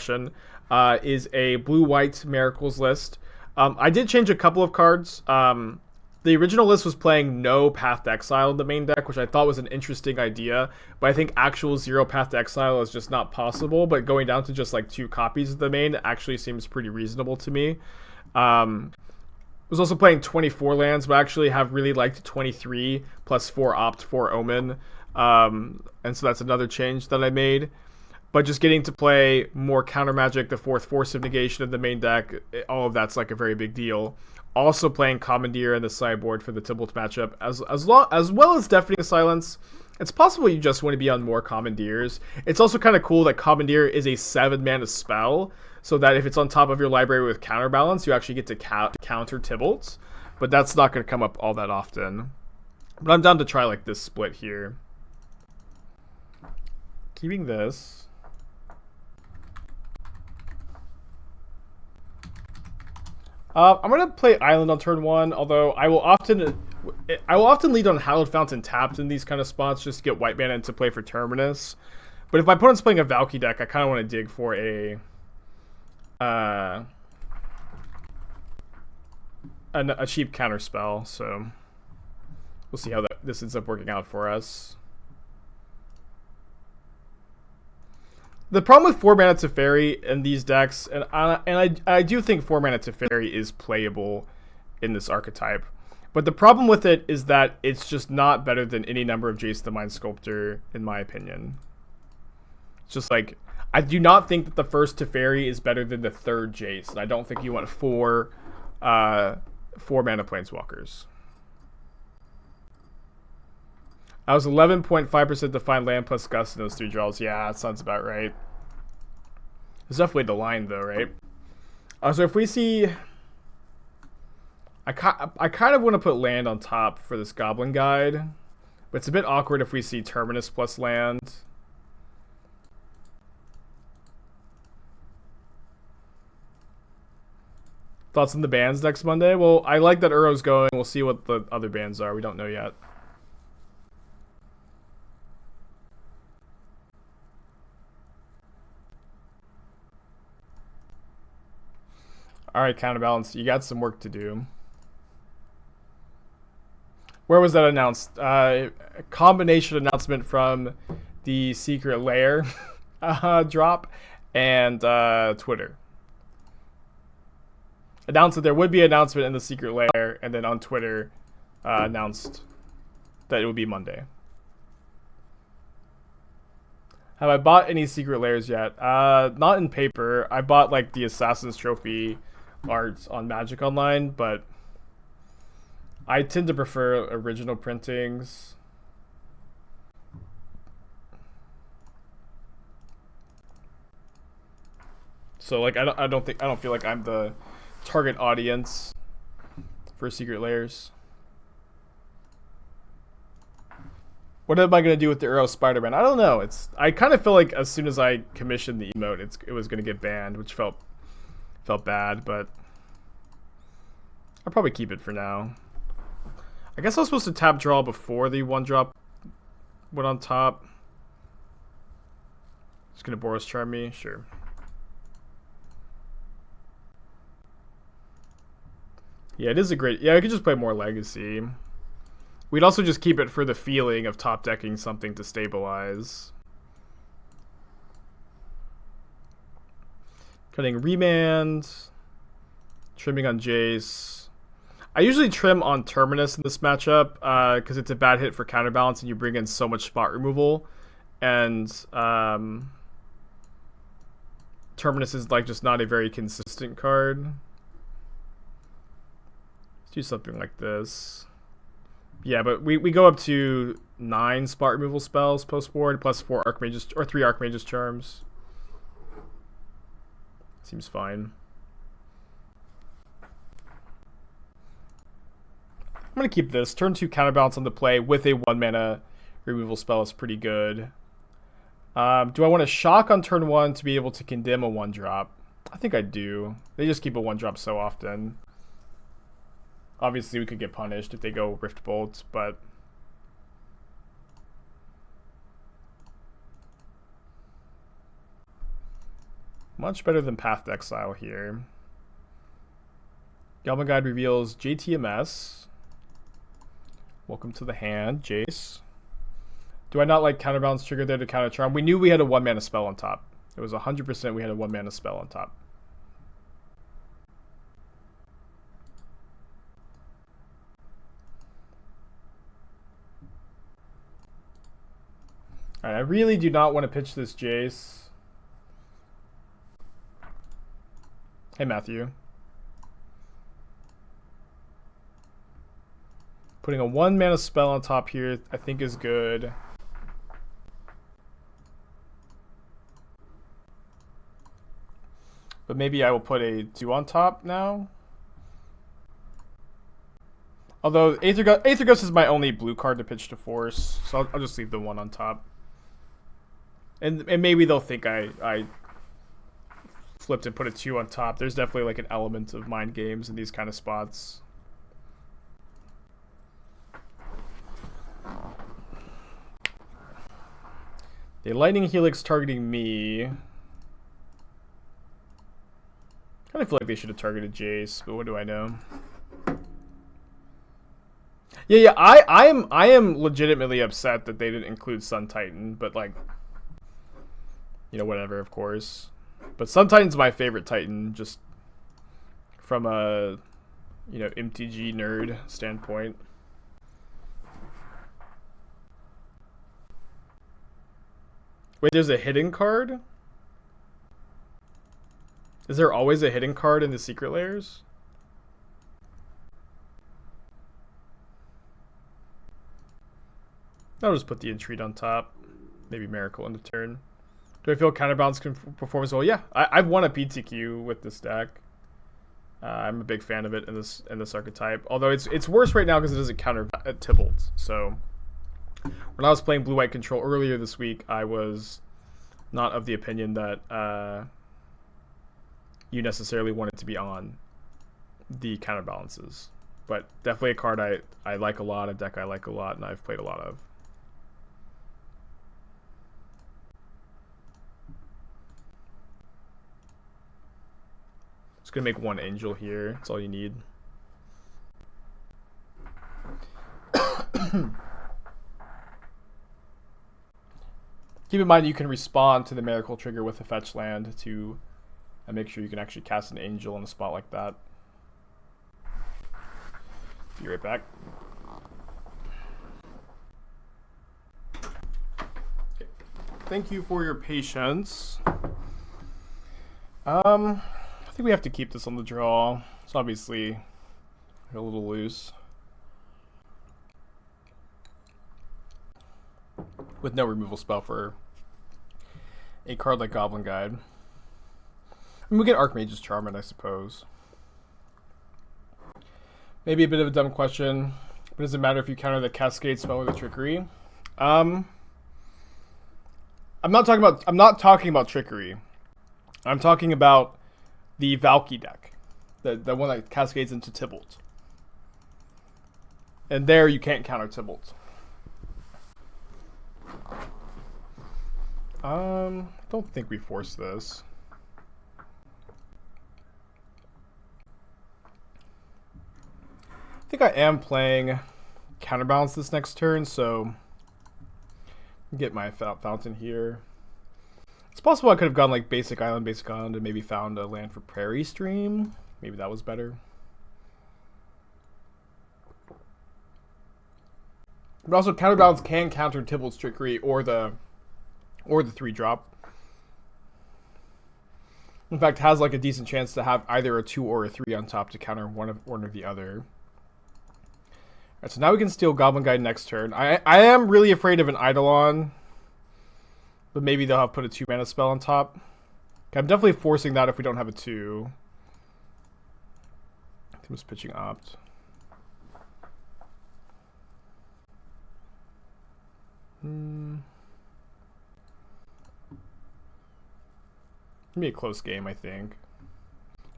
discussion, is a blue-white Miracles list. I did change a couple of cards. The original list was playing no Path to Exile in the main deck, which I thought was an interesting idea, but I think actual 0 Path to Exile is just not possible, but going down to just like 2 copies of the main actually seems pretty reasonable to me. I was also playing 24 lands, but I actually have really liked 23 plus 4 opt for Omen, and so that's another change that I made. But just getting to play more counter magic, the 4th Force of Negation in the main deck, all of that's like a very big deal. Also playing Commandeer in the sideboard for the Tibalt matchup, as well as Deafening Silence. It's possible you just want to be on more Commandeers. It's also kind of cool that Commandeer is a 7-mana spell, so that if it's on top of your library with Counterbalance, you actually get to counter Tibalt. But that's not going to come up all that often. But I'm down to try like this split here. Keeping this. I'm gonna play Island on turn 1, although I will often lead on Hallowed Fountain tapped in these kind of spots just to get white mana into play for Terminus. But if my opponent's playing a Valky deck, I kind of want to dig for a cheap counter spell. So we'll see how this ends up working out for us. The problem with 4 mana Teferi in these decks, and I do think 4 mana Teferi is playable in this archetype, but the problem with it is that it's just not better than any number of Jace the Mind Sculptor, in my opinion. It's just like, I do not think that the first Teferi is better than the 3rd Jace, and I don't think you want 4 mana Planeswalkers. I was 11.5% defined land plus Gust in those 3 draws. Yeah, that sounds about right. It's definitely the line, though, right? So if we see... I kind of want to put land on top for this Goblin Guide, but it's a bit awkward if we see Terminus plus land. Thoughts on the bans next Monday? Well, I like that Uro's going. We'll see what the other bans are. We don't know yet. Alright, Counterbalance, you got some work to do. Where was that announced? A combination announcement from the Secret Lair drop and Twitter. Announced that there would be an announcement in the Secret Lair, and then on Twitter announced that it would be Monday. Have I bought any Secret Lairs yet? Not in paper. I bought like the Assassin's Trophy art on Magic Online, but I tend to prefer original printings. So like I don't feel like I'm the target audience for Secret Lairs. What am I gonna do with the Uro Spider-Man? I don't know. I kind of feel like as soon as I commissioned the emote, it was gonna get banned, which felt bad, but I'll probably keep it for now. I guess I was supposed to tap draw before the 1-drop went on top. Just gonna Boros Charm me, sure. Yeah, it is a great... Yeah, I could just play more Legacy. We'd also just keep it for the feeling of top decking something to stabilize. Cutting Remand. Trimming on Jace. I usually trim on Terminus in this matchup because it's a bad hit for Counterbalance and you bring in so much spot removal. And Terminus is like just not a very consistent card. Let's do something like this. Yeah, but we go up to 9 spot removal spells post-board plus 4 Archmages or 3 Archmages charms. Seems fine. I'm going to keep this. Turn 2 Counterbalance on the play with a 1-mana removal spell is pretty good. Do I want to shock on turn 1 to be able to condemn a 1-drop? I think I do. They just keep a 1-drop so often. Obviously, we could get punished if they go Rift Bolt, but... Much better than Path to Exile here. Goblin Guide reveals JTMS. Welcome to the hand, Jace. Do I not like Counterbalance trigger there to counter Charm? We knew we had a 1-mana spell on top. It was 100% we had a 1-mana spell on top. Alright, I really do not want to pitch this Jace. Hey, Matthew. Putting a 1-mana spell on top here, I think is good. But maybe I will put a 2 on top now. Although Aether Gust is my only blue card to pitch to Force, so I'll just leave the 1 on top. And maybe they'll think I flipped and put a 2 on top. There's definitely like an element of mind games in these kind of spots. The Lightning Helix targeting me. I feel like they should have targeted Jace, but what do I know? Yeah, I am legitimately upset that they didn't include Sun Titan, but like, you know, whatever, of course. But Sun Titan's my favorite Titan, just from a, you know, MTG nerd standpoint. Wait, there's a hidden card? Is there always a hidden card in the secret layers? I'll just put the Entreat on top. Maybe Miracle end of turn. Do I feel Counterbalance can perform as well? Yeah, I've won a PTQ with this deck. I'm a big fan of it in this archetype. Although it's worse right now because it doesn't counter Tibalt. So when I was playing Blue-White Control earlier this week, I was not of the opinion that you necessarily want it to be on the counterbalances. But definitely a card I like a lot, a deck I like a lot, and I've played a lot of. Just gonna make 1 angel here. That's all you need. Keep in mind you can respond to the Miracle trigger with a fetch land to make sure you can actually cast an angel in a spot like that. Be right back. Okay. Thank you for your patience. I think we have to keep this on the draw. It's obviously a little loose. With no removal spell for a card like Goblin Guide. I mean, we get Archmage's Charm, I suppose. Maybe a bit of a dumb question, but does it matter if you counter the Cascade spell or the Trickery? I'm not talking about Trickery. I'm talking about the Valky deck, the one that cascades into Tibalt. And there you can't counter Tibalt. I don't think we force this. I think I am playing Counterbalance this next turn, so get my fountain here. It's possible I could have gone like basic island, and maybe found a land for Prairie Stream. Maybe that was better. But also Counterbalance can counter Tibalt's Trickery or the 3-drop. In fact, has like a decent chance to have either a 2 or a 3 on top to counter one or the other. Alright, so now we can steal Goblin Guide next turn. I am really afraid of an Eidolon. But maybe they'll have put a 2-mana spell on top. Okay, I'm definitely forcing that if we don't have a 2. I think I was pitching Opt. Gonna be a close game, I think.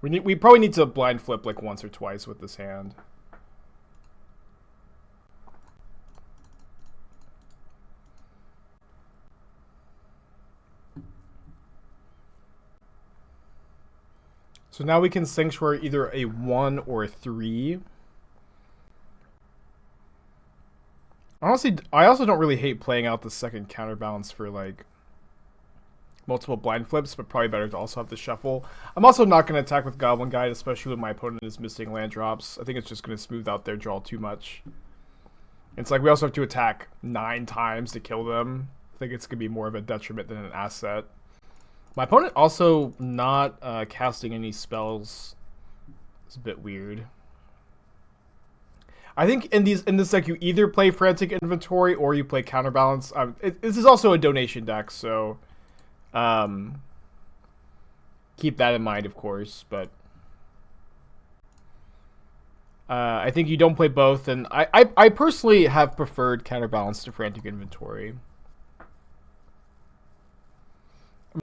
We probably need to blind flip like once or twice with this hand. So now we can Sanctuary either a 1 or a 3. Honestly, I also don't really hate playing out the second Counterbalance for, like, multiple blind flips, but probably better to also have the shuffle. I'm also not going to attack with Goblin Guide, especially when my opponent is missing land drops. I think it's just going to smooth out their draw too much. It's like we also have to attack 9 times to kill them. I think it's going to be more of a detriment than an asset. My opponent also not casting any spells. It's a bit weird. I think in this deck you either play Frantic Inventory or you play Counterbalance. This is also a donation deck, so keep that in mind, of course. But I think you don't play both, and I personally have preferred Counterbalance to Frantic Inventory.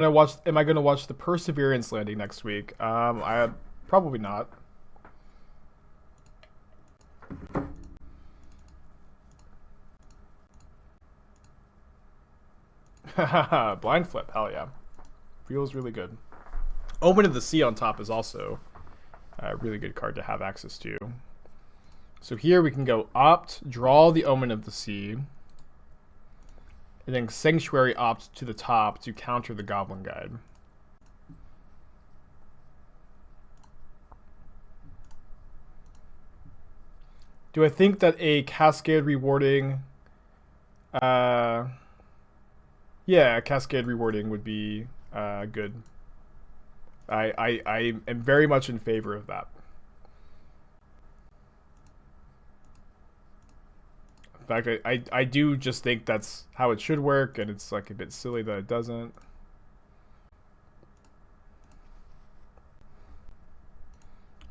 Am I gonna watch the Perseverance Landing next week? I probably not. Blind flip, hell yeah. Feels really good. Omen of the Sea on top is also a really good card to have access to. So here we can go opt, draw the Omen of the Sea, and then Sanctuary opt to the top to counter the Goblin Guide. Do I think that a Cascade rewarding... yeah, Cascade rewarding would be good. I am very much in favor of that. In fact, I do just think that's how it should work, and it's like a bit silly that it doesn't.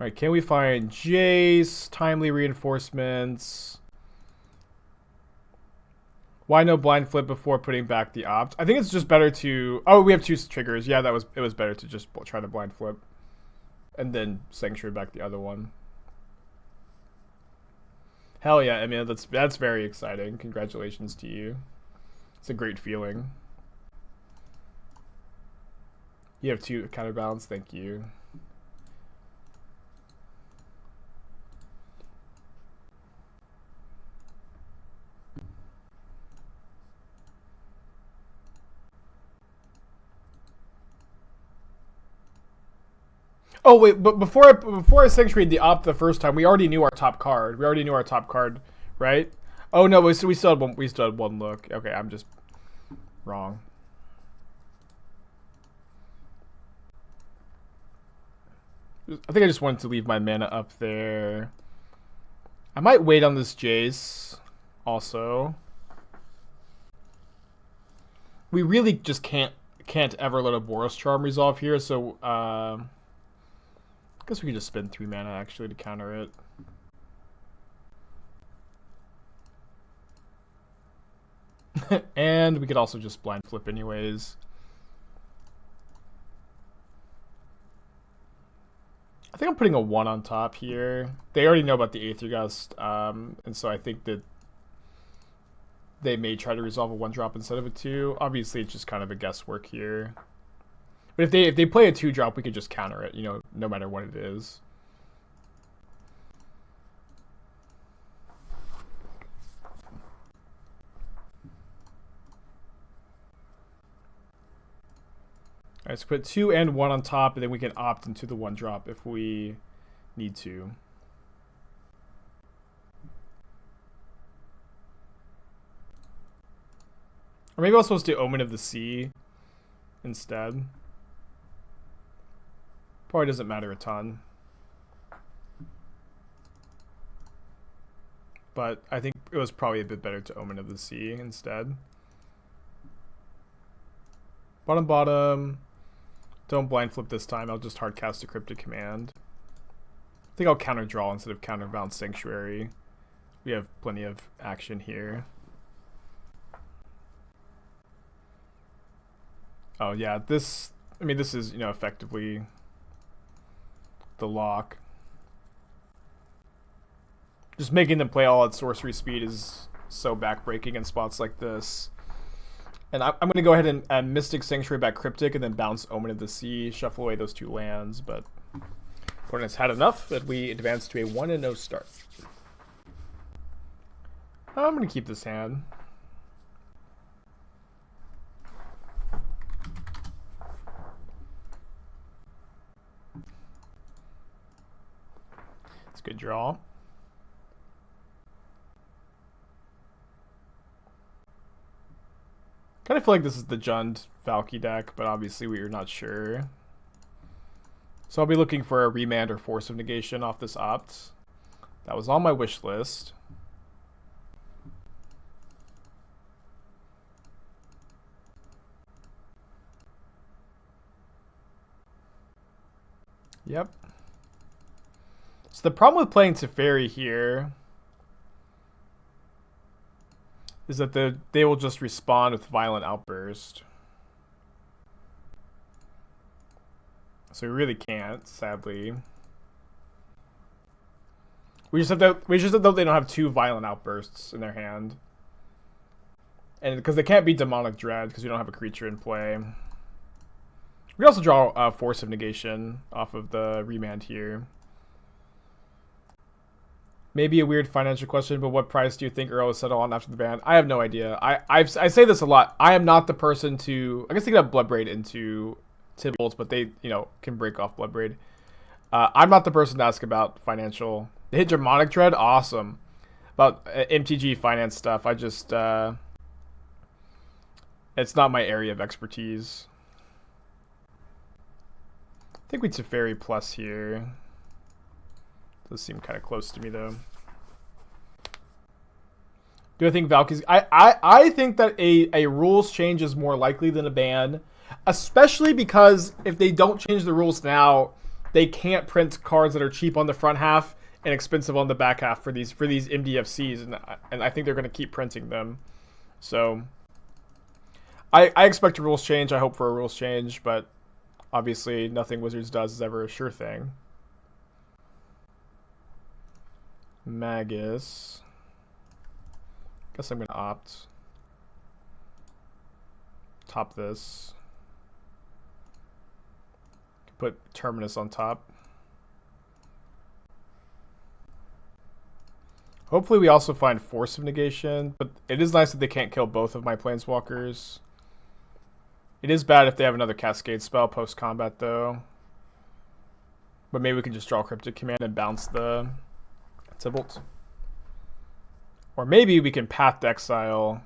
Alright, can we find Jace, timely reinforcements? Why no blind flip before putting back the opt? I think it's just better to... Oh, we have 2 triggers. Yeah, it was better to just try to blind flip. And then Sanctuary back the other one. Hell yeah, I mean, that's very exciting. Congratulations to you. It's a great feeling. You have 2 Counterbalance, thank you. Oh wait, but before I Sanctuary the opt the first time, we already knew our top card. Right? Oh no, we still had one look. Okay, I'm just wrong. I think I just wanted to leave my mana up there. I might wait on this Jace also. We really just can't ever let a Boros Charm resolve here, so I guess we could just spend 3 mana actually to counter it. And we could also just blind flip anyways. I think I'm putting a 1 on top here. They already know about the Aether Gust, and so I think that they may try to resolve a 1-drop instead of a 2. Obviously, it's just kind of a guesswork here. But if they play a 2-drop, we could just counter it, you know, no matter what it is. Alright, so put 2 and 1 on top, and then we can opt into the 1-drop if we need to. Or maybe I was supposed to do Omen of the Sea instead. Probably doesn't matter a ton. But I think it was probably a bit better to Omen of the Sea instead. Bottom. Don't blind flip this time. I'll just hard cast a Cryptic Command. I think I'll counter draw instead of counterbalance Sanctuary. We have plenty of action here. Oh yeah, this is, you know, effectively the lock. Just making them play all at sorcery speed is so backbreaking in spots like this. And I'm going to go ahead and Mystic Sanctuary back Cryptic and then bounce Omen of the Sea, shuffle away those 2 lands, but opponent's had enough that we advance to a 1-0 start. I'm going to keep this hand. It's a good draw. Kind of feel like this is the Jund Valky deck, but obviously we are not sure. So I'll be looking for a Remand or Force of Negation off this opt. That was on my wish list. Yep. So the problem with playing Teferi here is that they will just respond with Violent Outburst. So we really can't, sadly. We just have to they don't have 2 Violent Outbursts in their hand. And because they can't be Demonic Dread because we don't have a creature in play. We also draw a Force of Negation off of the Remand here. Maybe a weird financial question, but what price do you think Earl will settle on after the ban? I have no idea. I say this a lot. I am not the person to... I guess they could have Bloodbraid into Tibbles, but they, can break off Bloodbraid. I'm not the person to ask about financial... They hit Demonic Dread? Awesome. About MTG finance stuff, I just... it's not my area of expertise. I think we Teferi plus here. Does seem kind of close to me though. Do I think Valky's... I think that a rules change is more likely than a ban. Especially because if they don't change the rules now, they can't print cards that are cheap on the front half and expensive on the back half for these MDFCs, and I think they're going to keep printing them. So I expect a rules change. I hope for a rules change, but obviously nothing Wizards does is ever a sure thing. Magus. Guess I'm going to opt. Top this. Put Terminus on top. Hopefully we also find Force of Negation, but it is nice that they can't kill both of my Planeswalkers. It is bad if they have another Cascade spell post-combat, though. But maybe we can just draw Cryptic Command and bounce the Tibalt. Or maybe we can Path to Exile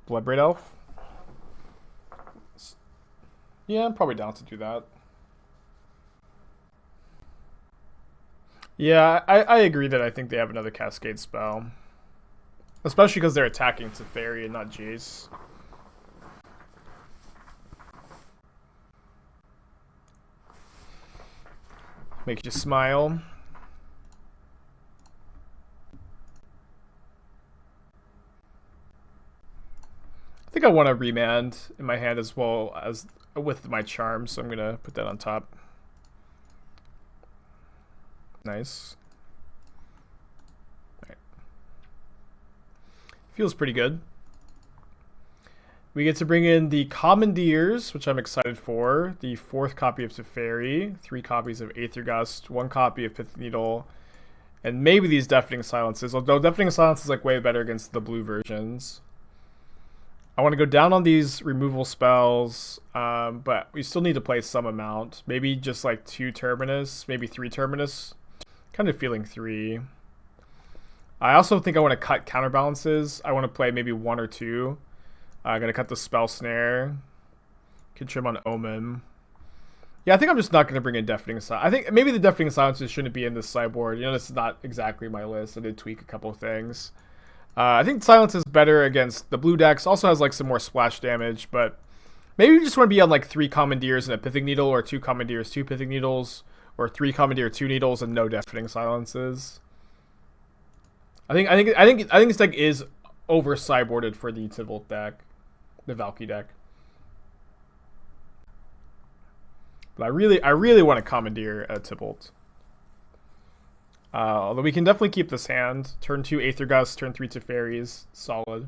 Bloodbraid Elf. Yeah, I'm probably down to do that. Yeah, I agree that I think they have another Cascade spell. Especially because they're attacking Teferi and not Jace. Makes you smile. I think I want a Remand in my hand as well as with my charm, so I'm going to put that on top. Nice. All right. Feels pretty good. We get to bring in the Commandeers, which I'm excited for. The 4th copy of Teferi, 3 copies of Aether Gust, 1 copy of Pithing Needle, and maybe these Deafening Silences, although Deafening Silence is like way better against the blue versions. I want to go down on these removal spells, but we still need to play some amount. Maybe just like 2 Terminus, maybe 3 Terminus. Kind of feeling 3. I also think I want to cut counterbalances. I want to play maybe 1 or 2. I'm going to cut the Spell Snare. Can trim on Omen. Yeah, I think I'm just not going to bring in Deafening Silence. I think maybe the Deafening Silences shouldn't be in this sideboard. This is not exactly my list. I did tweak a couple of things. I think Silence is better against the blue decks. Also has like some more splash damage, but maybe we just want to be on like 3 Commandeers and a Pithing Needle, or 2 Commandeers, 2 Pithing Needles, or 3 Commandeer, 2 Needles, and no Deafening Silences. I think this deck is over sideboarded for the Tibalt deck, the Valky deck. But I really want to Commandeer a Tibalt. Although we can definitely keep this hand. Turn 2 Aether Gust, turn 3 Teferis, solid.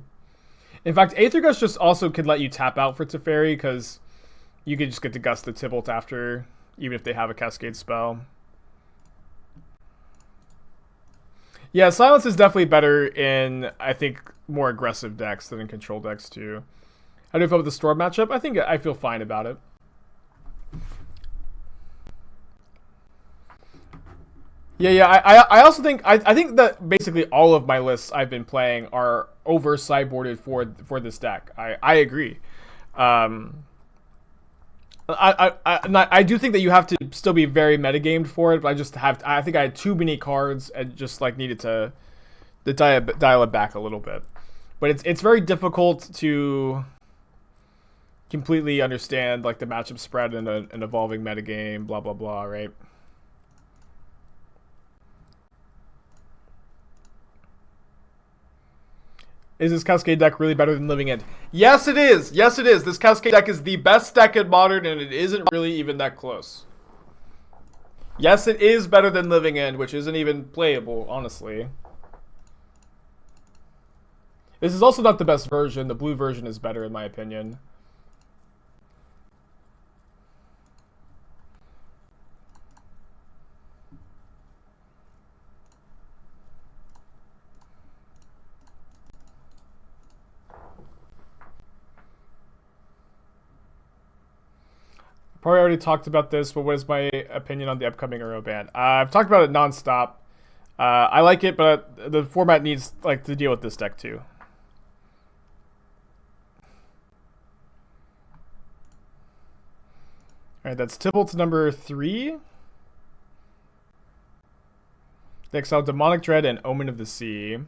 In fact, Aether Gust just also could let you tap out for Teferi, because you could just get to Gust the Tibalt after, even if they have a Cascade spell. Yeah, Silence is definitely better in, I think, more aggressive decks than in control decks, too. How do you feel with the Storm matchup? I think I feel fine about it. Yeah. I also think I think that basically all of my lists I've been playing are over sideboarded for this deck. I agree. I do think that you have to still be very metagamed for it, but I think I had too many cards and just like needed to dial it back a little bit. But it's very difficult to completely understand like the matchup spread in an evolving metagame, blah blah blah, right? Is this Cascade deck really better than Living End? Yes, it is. Yes, it is. This Cascade deck is the best deck in Modern, and it isn't really even that close. Yes, it is better than Living End, which isn't even playable, honestly. This is also not the best version. The blue version is better, in my opinion. Probably already talked about this, but what is my opinion on the upcoming Euro ban? I've talked about it nonstop. I like it, but the format needs like to deal with this deck too. All right, that's Tibalt number 3. The Exile, Demonic Dread, and Omen of the Sea.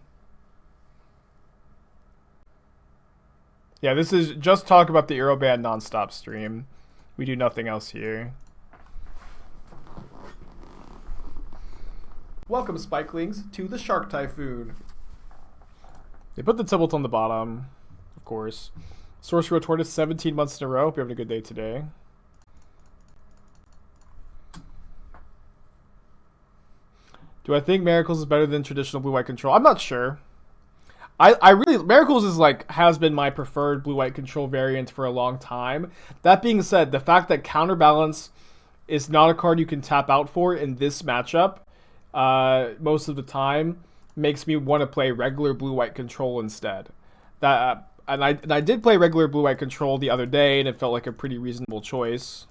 Yeah, this is just talk about the Euroban nonstop stream. We do nothing else here. Welcome, Spikelings, to the Shark Typhoon. They put the Tibalt on the bottom, of course. Sorcerer Tortoise 17 months in a row. Hope you're having a good day today. Do I think Miracles is better than traditional blue-white control? I'm not sure. I really, Miracles is has been my preferred blue-white control variant for a long time. That being said, the fact that Counterbalance is not a card you can tap out for in this matchup most of the time makes me want to play regular blue-white control instead. And I did play regular blue-white control the other day, and it felt like a pretty reasonable choice.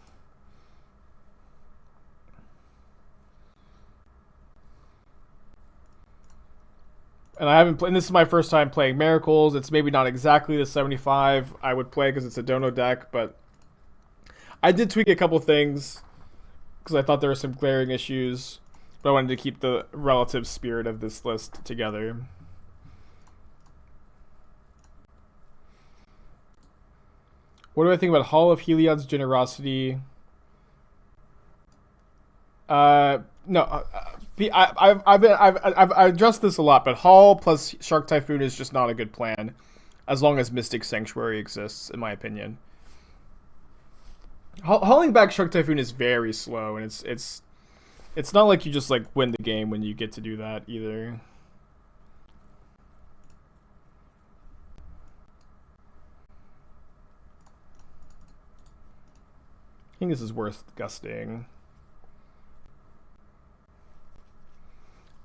And I haven't played. This is my first time playing Miracles. It's maybe not exactly the 75 I would play because it's a Dono deck, but I did tweak a couple things because I thought there were some glaring issues, but I wanted to keep the relative spirit of this list together. What do I think about Hall of Helion's Generosity? No. I've addressed this a lot, but Hall plus Shark Typhoon is just not a good plan, as long as Mystic Sanctuary exists, in my opinion. Hauling back Shark Typhoon is very slow, and it's not like you just win the game when you get to do that either. I think this is worth gusting.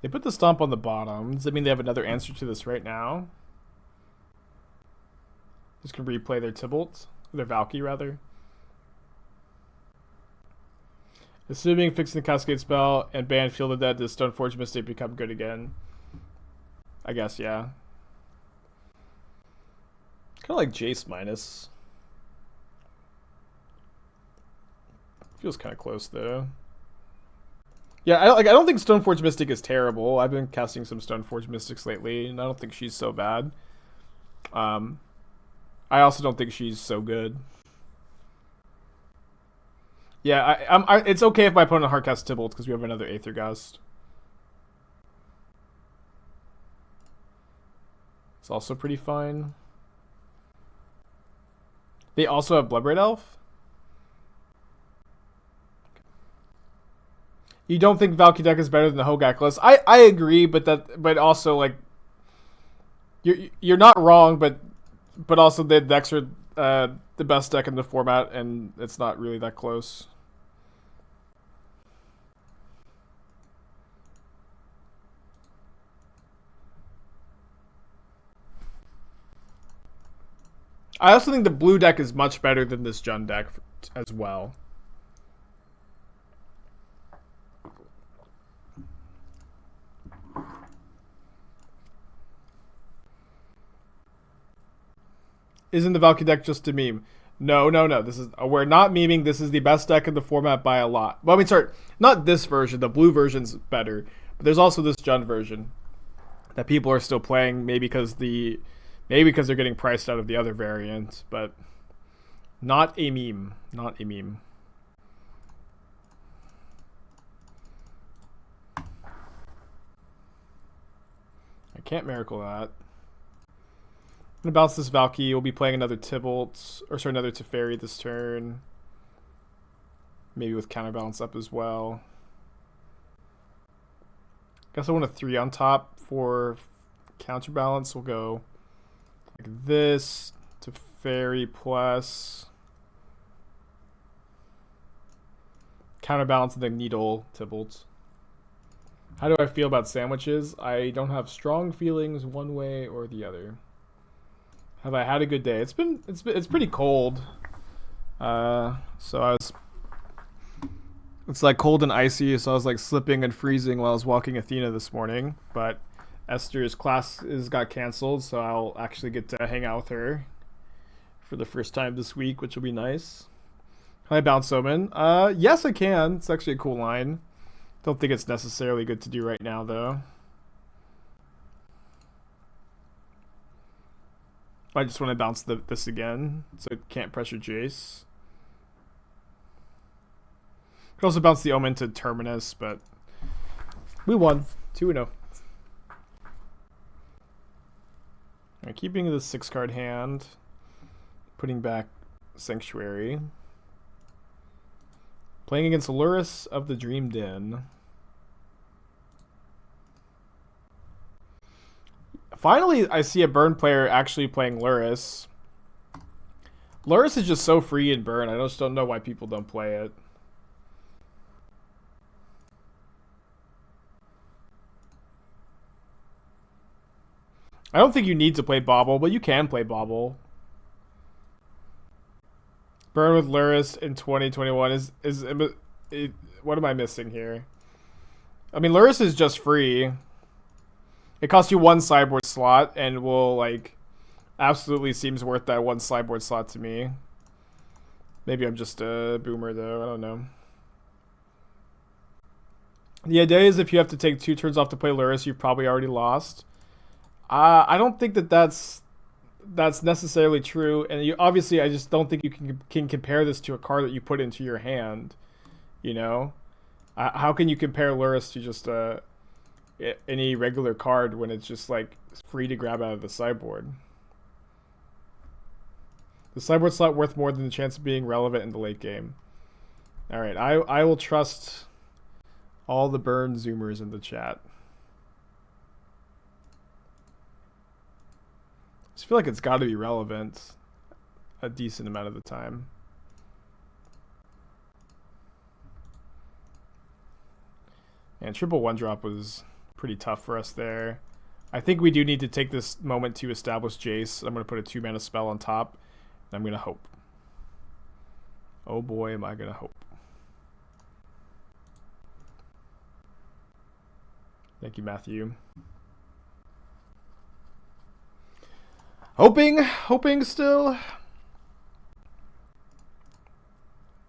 They put the Stomp on the bottom. Does that mean they have another answer to this right now? Just gonna replay their Tibalt, their Valky rather. Assuming fixing the Cascade spell and ban Field of Dead, does Stoneforge Mystic become good again? I guess, yeah. Kind of like Jace minus. Feels kind of close though. Yeah, I don't think Stoneforge Mystic is terrible. I've been casting some Stoneforge Mystics lately, and I don't think she's so bad. I also don't think she's so good. Yeah, it's okay if my opponent hardcasts Tibalt because we have another Aether Gust. It's also pretty fine. They also have Bloodbraid Elf. You don't think Valky deck is better than the Hogak list? I agree, but also you're not wrong, but But also the decks are the best deck in the format, and it's not really that close. I also think the blue deck is much better than this Jund deck as well. Isn't the Valkyrie deck just a meme? No. This is we're not memeing. This is the best deck in the format by a lot. Well, I mean, sorry, not this version. The blue version's better, but there's also this Jund version that people are still playing. Maybe because they're getting priced out of the other variant, but not a meme. Not a meme. I can't miracle that. I'm gonna bounce this Valky. We'll be playing another Tybalt, another Teferi this turn. Maybe with Counterbalance up as well. Guess I want a 3 on top for Counterbalance. We'll go like this, Teferi plus Counterbalance and then Needle Tybalt. How do I feel about sandwiches? I don't have strong feelings one way or the other. Have I had a good day? It's pretty cold. It's like cold and icy, so I was like slipping and freezing while I was walking Athena this morning. But Esther's class got canceled, so I'll actually get to hang out with her for the first time this week, which will be nice. Can I bounce Omen? Yes, I can. It's actually a cool line. Don't think it's necessarily good to do right now, though. I just want to bounce this again, so it can't pressure Jace. Could also bounce the Omen to Terminus, but we won. 2-0. Alright, keeping the 6-card hand. Putting back Sanctuary. Playing against Luris of the Dream Den. Finally, I see a Burn player actually playing Luris. Luris is just so free in Burn. I just don't know why people don't play it. I don't think you need to play Bobble, but you can play Bobble. Burn with Luris in 2021 is what am I missing here? I mean, Luris is just free. It costs you 1 sideboard slot and will like absolutely seems worth that 1 sideboard slot to me. Maybe I'm just a boomer though. I don't know. The idea is if you have to take 2 turns off to play Luris, you've probably already lost. I don't think that's necessarily true, and obviously I just don't think you can compare this to a card that you put into your hand. You know, how can you compare Luris to just any regular card when it's just like free to grab out of the sideboard? The sideboard slot worth more than the chance of being relevant in the late game. All right, I will trust all the Burn Zoomers in the chat. I just feel like it's got to be relevant a decent amount of the time. And triple 1-drop was pretty tough for us there. I think we do need to take this moment to establish Jace. I'm going to put a 2-mana spell on top, and I'm going to hope. Oh boy, am I going to hope. Thank you, Matthew. Hoping still.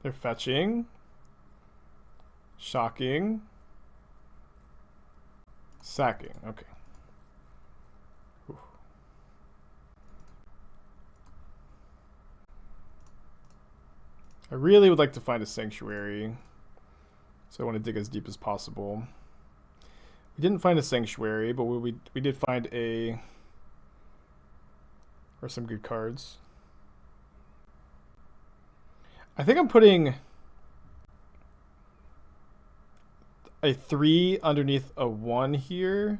They're fetching. Shocking. Sacking. Okay. Whew. I really would like to find a Sanctuary, so I want to dig as deep as possible. We didn't find a Sanctuary, but we did find some good cards. I think I'm putting a 3 underneath a 1 here,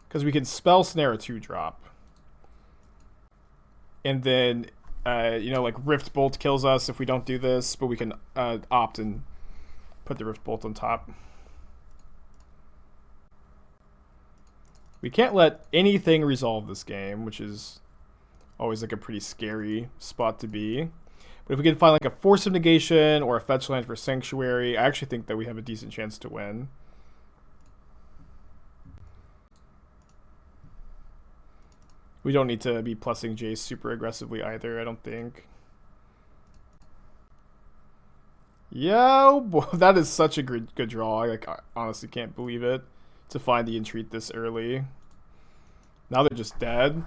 because we can Spell Snare a 2-drop. and then like Rift Bolt kills us if we don't do this, but we can opt and put the Rift Bolt on top. We can't let anything resolve this game, which is always like a pretty scary spot to be. But if we can find like a Force of Negation or a fetch land for Sanctuary, I actually think that we have a decent chance to win. We don't need to be plussing Jace super aggressively either, I don't think. Yeah, boy, that is such a good draw. I honestly can't believe it to find the Entreat this early. Now they're just dead.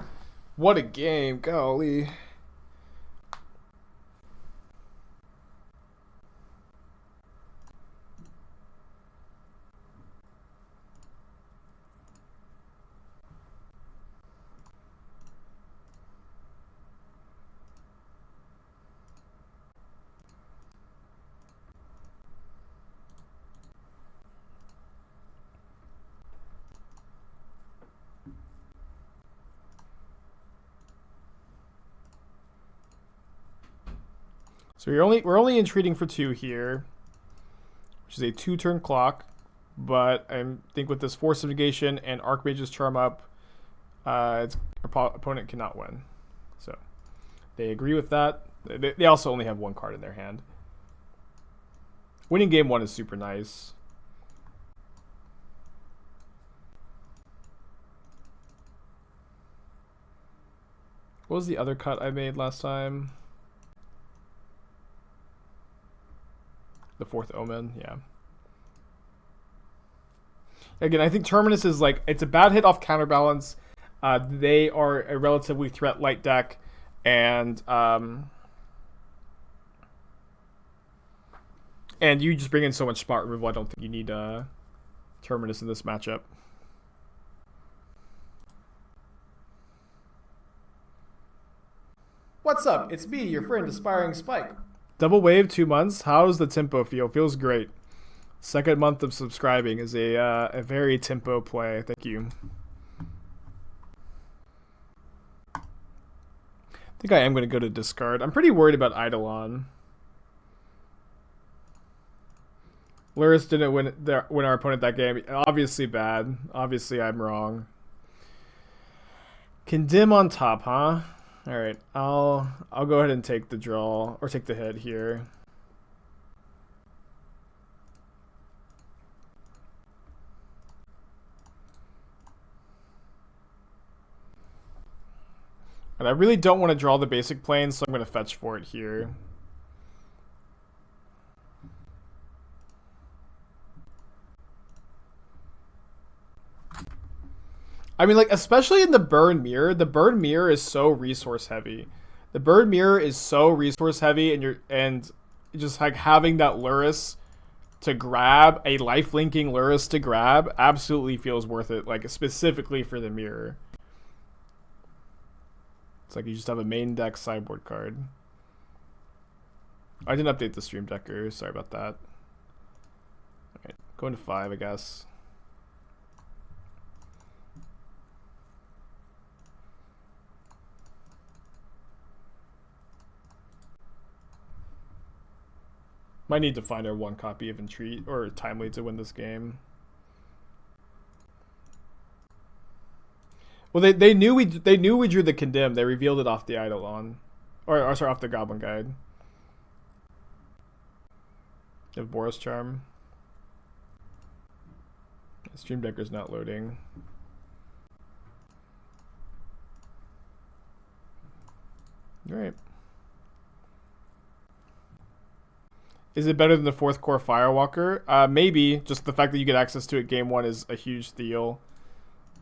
What a game, golly. So we're only entreating for 2 here, which is a 2-turn clock. But I think with this Force of Negation and Archmage's Charm up, our opponent cannot win. So they agree with that. They also only have 1 card in their hand. Winning game 1 is super nice. What was the other cut I made last time? The 4th Omen, yeah. Again, I think Terminus is like, it's a bad hit off Counterbalance. They are a relatively threat light deck, and you just bring in so much smart removal. I don't think you need Terminus in this matchup. What's up? It's me, your friend Aspiring Spike. Double wave, 2 months. How's the tempo feel? Feels great. 2nd month of subscribing is a very tempo play. Thank you. I think I am going to go to discard. I'm pretty worried about Eidolon. Lurrus didn't win our opponent that game. Obviously bad. Obviously I'm wrong. Condemn on top, huh? All right, I'll go ahead and take the draw or take the hit here. And I really don't want to draw the basic plane, so I'm going to fetch for it here. I mean, like, especially in the Burn Mirror is so resource heavy. The Burn Mirror is so resource heavy, and just like having that Lurrus to grab, a life-linking Lurrus to grab, absolutely feels worth it, like, specifically for the Mirror. It's like you just have a main deck sideboard card. I didn't update the Stream Decker, sorry about that. Alright, going to 5, I guess. Might need to find our 1 copy of Entreat or Timely to win this game. Well, they knew we drew the Condemn. They revealed it off the Eidolon, or sorry, off the Goblin Guide. They have Boros Charm. Stream Decker's not loading. All right. Is it better than the 4th core Firewalker? Maybe. Just the fact that you get access to it game 1 is a huge steal.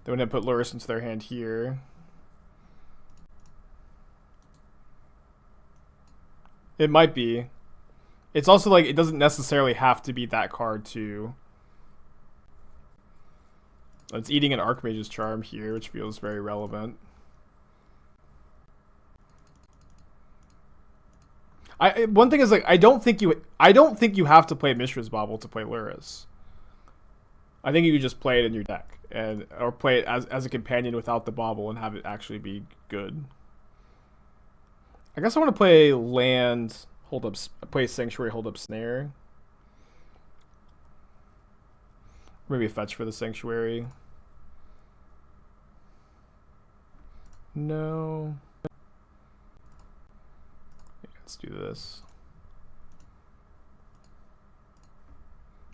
They wouldn't put Lurrus into their hand here. It might be. It's also like, it doesn't necessarily have to be that card too. It's eating an Archmage's Charm here, which feels very relevant. One thing is, like, I don't think you have to play Mishra's Bauble to play Lurrus. I think you could just play it in your deck or play it as a companion without the Bauble and have it actually be good. I guess I want to play land, play Sanctuary, hold up Snare. Maybe a fetch for the Sanctuary. No. Let's do this.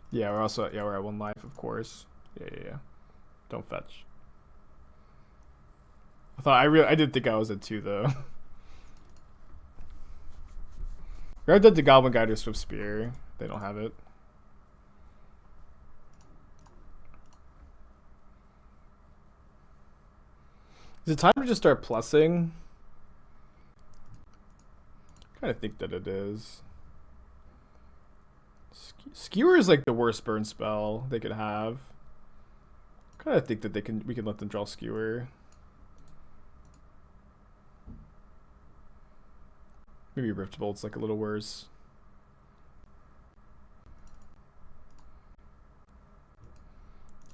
Yeah, we're at 1 life, of course. Yeah. Don't fetch. I did think I was at 2 though. We're dead to Goblin Guide or Swift Spear. They don't have it. Is it time to just start plussing? I kind of think that it is. Skewer is like the worst burn spell they could have. I kind of think that we can let them draw Skewer. Maybe Rift Bolt's like a little worse.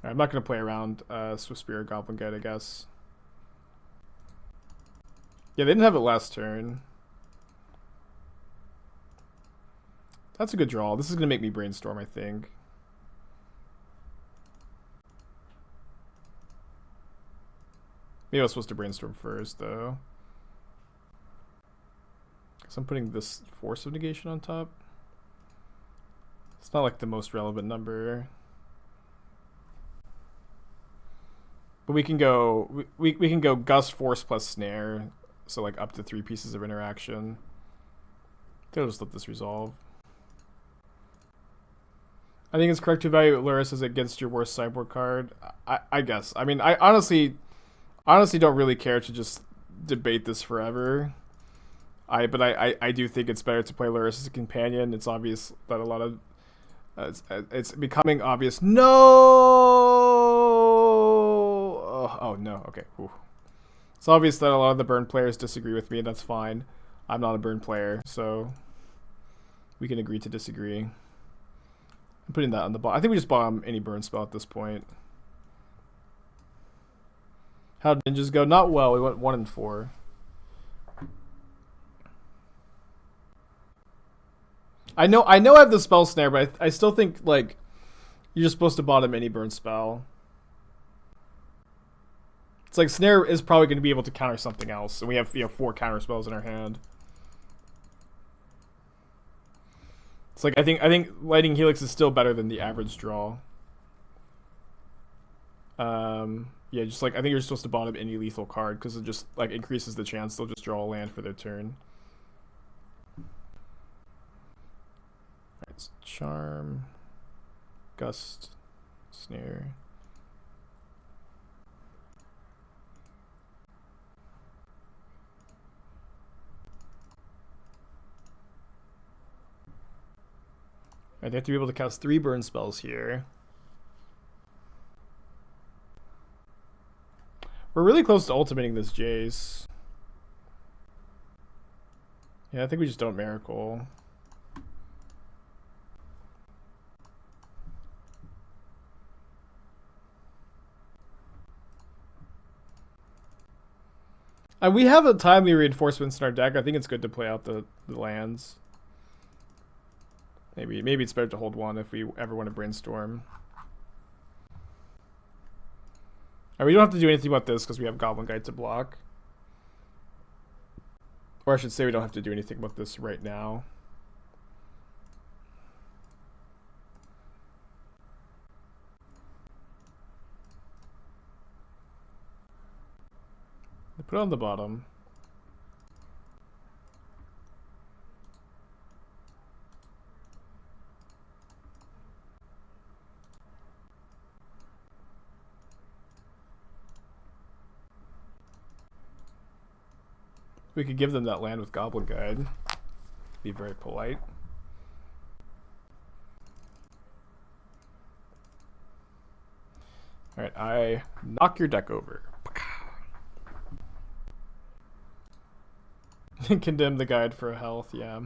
I'm not going to play around Swift Spear or Goblin Guide, I guess. Yeah, they didn't have it last turn. That's a good draw. This is going to make me brainstorm, I think. Maybe I was supposed to brainstorm first, though. So I'm putting this Force of Negation on top. It's not like the most relevant number. But we can go we can go Gust, Force plus Snare, so like up to 3 pieces of interaction. They'll just let this resolve. I think it's correct to evaluate Luris as against your worst sideboard card. I guess. I mean, I honestly don't really care to just debate this forever. But I do think it's better to play Luris as a companion. It's obvious that a lot of it's becoming obvious. No. Oh no. Okay. Whew. It's obvious that a lot of the burn players disagree with me, and that's fine. I'm not a burn player, so we can agree to disagree. I'm putting that on the bottom. I think we just bomb any burn spell at this point. How did ninjas go? Not well. We went 1 and 4. I know I have the Spell Snare, but I still think like you're just supposed to bottom any burn spell. It's like Snare is probably going to be able to counter something else, and we have 4 counter spells in our hand. It's like I think Lightning Helix is still better than the average draw. Yeah, just like I think you're supposed to bottom any lethal card because it just like increases the chance they'll just draw a land for their turn. Alright, Charm, Gust, Snare. They have to be able to cast 3 burn spells here. We're really close to ultimating this Jace. Yeah, I think we just don't Miracle. We have a timely reinforcements in our deck. I think it's good to play out the lands. Maybe it's better to hold 1 if we ever want to brainstorm. Right, we don't have to do anything about this because we have Goblin Guide to block. Or I should say we don't have to do anything about this right now. Put it on the bottom. We could give them that land with Goblin Guide. Be very polite. Alright, I knock your deck over. Condemn the guide for health, yeah.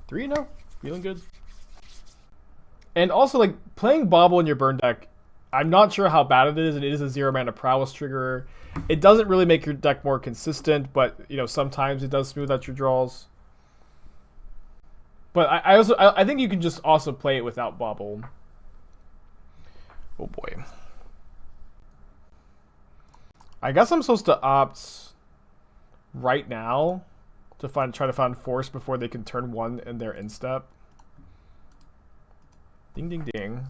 3-0, feeling good. And also, like, playing Bobble in your burn deck, I'm not sure how bad it is. It is a 0-mana prowess trigger. It doesn't really make your deck more consistent, but sometimes it does smooth out your draws. But I think you can just also play it without bubble. Oh boy. I guess I'm supposed to opt right now to try to find force before they can turn 1 in their instep. Ding ding ding.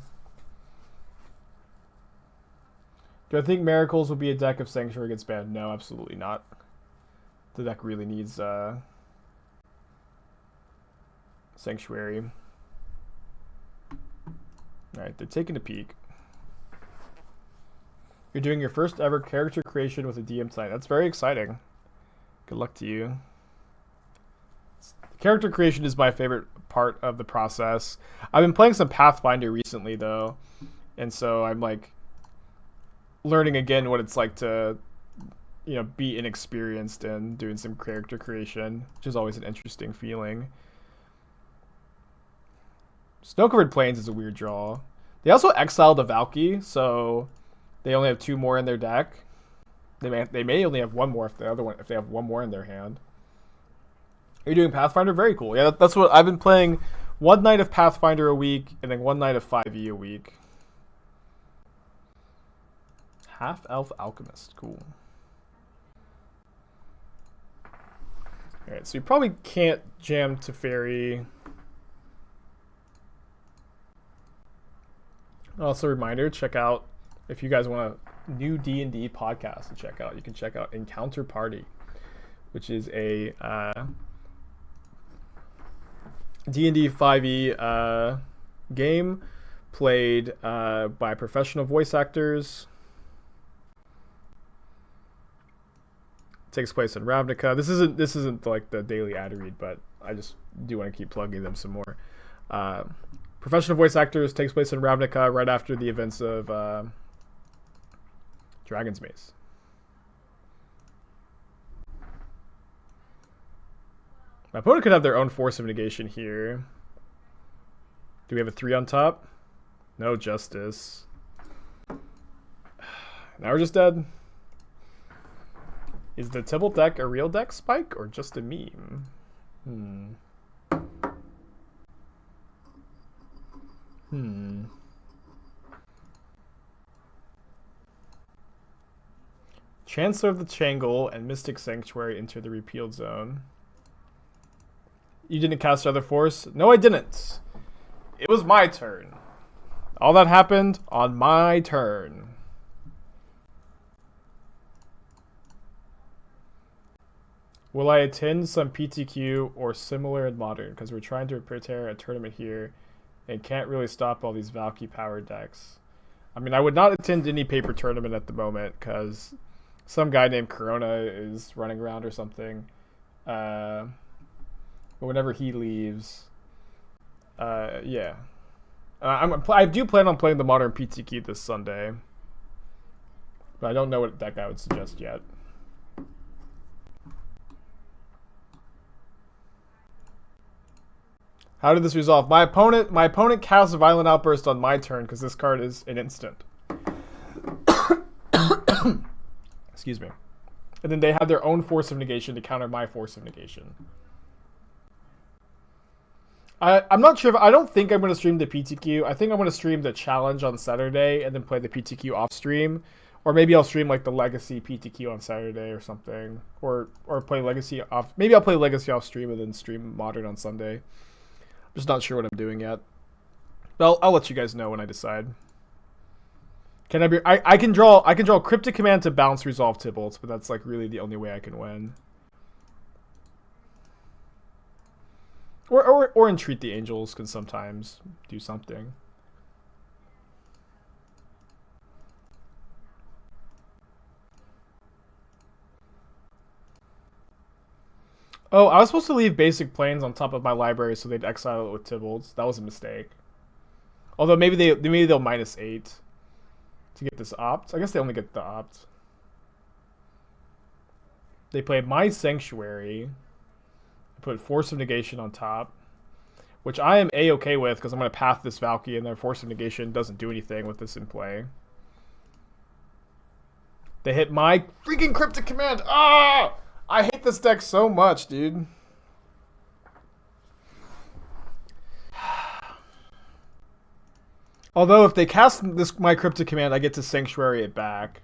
Do I think Miracles will be a deck if Sanctuary gets banned? No, absolutely not. The deck really needs Sanctuary. Alright, they're taking a peek. You're doing your first ever character creation with a DM tonight. That's very exciting. Good luck to you. Character creation is my favorite part of the process. I've been playing some Pathfinder recently, though. And so I'm like learning again what it's like to, be inexperienced and doing some character creation, which is always an interesting feeling. Snow-Covered Plains is a weird draw. They also exiled the Valky, so they only have 2 more in their deck. They may only have 1 more if they have 1 more in their hand. You're doing Pathfinder? Very cool. Yeah, that's what I've been playing. 1 night of Pathfinder a week, and then 1 night of 5e a week. Half-Elf Alchemist. Cool. Alright, so you probably can't jam Teferi. Also, a reminder, check out, if you guys want a new D&D podcast to check out, you can check out Encounter Party, which is a D&D 5e game played by professional voice actors. It takes place in Ravnica. This isn't like the daily ad read, but I just do want to keep plugging them some more. Professional voice actors, takes place in Ravnica right after the events of Dragon's Maze. My opponent could have their own Force of Negation here. Do we have a 3 on top? No Justice. Now we're just dead. Is the Tibble deck a real deck, Spike, or just a meme? Chancellor of the Changle and Mystic Sanctuary enter the repealed zone. You didn't cast Other Force? No, I didn't. It was my turn. All that happened on my turn. Will I attend some PTQ or similar in Modern? Because we're trying to prepare a tournament here and can't really stop all these Valky powered decks. I mean, I would not attend any paper tournament at the moment because some guy named Corona is running around or something. But whenever he leaves, yeah. I do plan on playing the Modern PTQ this Sunday. But I don't know what deck I would suggest yet. How did this resolve? My opponent casts a Violent Outburst on my turn because this card is an instant. Excuse me. And then they have their own Force of Negation to counter my Force of Negation. I'm not sure. I don't think I'm going to stream the PTQ. I think I'm going to stream the challenge on Saturday and then play the PTQ off stream. Or maybe I'll stream like the Legacy PTQ on Saturday or something. Or play Legacy off. Maybe I'll play Legacy off stream and then stream Modern on Sunday. Just not sure what I'm doing yet. But I'll let you guys know when I decide. Can I be? I can draw Cryptic Command to bounce Resolve Tibbles, but that's like really the only way I can win. Or Entreat the Angels can sometimes do something. Oh, I was supposed to leave basic planes on top of my library so they'd exile it with Tibbles. That was a mistake. Although maybe they'll -8 to get this opt. I guess they only get the opt. They play my Sanctuary. Put Force of Negation on top, which I am A-okay with because I'm going to path this Valky and their Force of Negation doesn't do anything with this in play. They hit my freaking Cryptic Command. Ah! I hate this deck so much, dude. Although if they cast my Cryptic Command, I get to Sanctuary it back.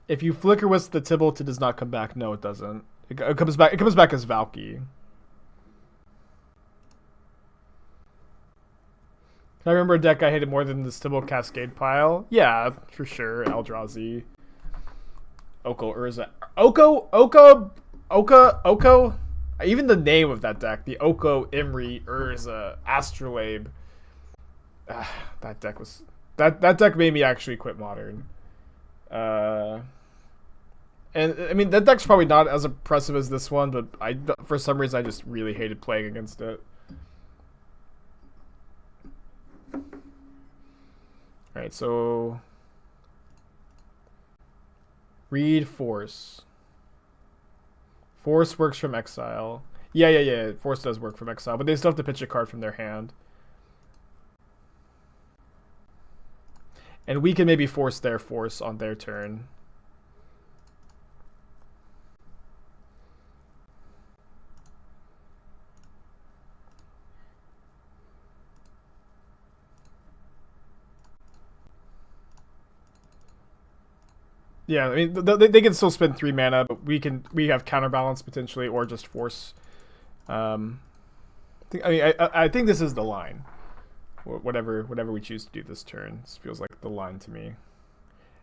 If you Flicker Wisp the Tibalt, it does not come back. No, it doesn't. It comes back. It comes back as Valky. Can I remember a deck I hated more than this Tibalt Cascade pile? Yeah, for sure. Eldrazi. Oko Urza. Oko. Even the name of that deck, the Oko, Imri, Urza, Astrolabe. That deck was that deck made me actually quit Modern. And I mean that deck's probably not as impressive as this one, but for some reason I just really hated playing against it. All right, so read Force. Force works from Exile. Yeah. Force does work from Exile, but they still have to pitch a card from their hand. And we can maybe force their Force on their turn. Yeah, I mean they can still spend 3 mana, but we have Counterbalance potentially, or just Force. I think this is the line. Whatever we choose to do this turn, this feels like the line to me.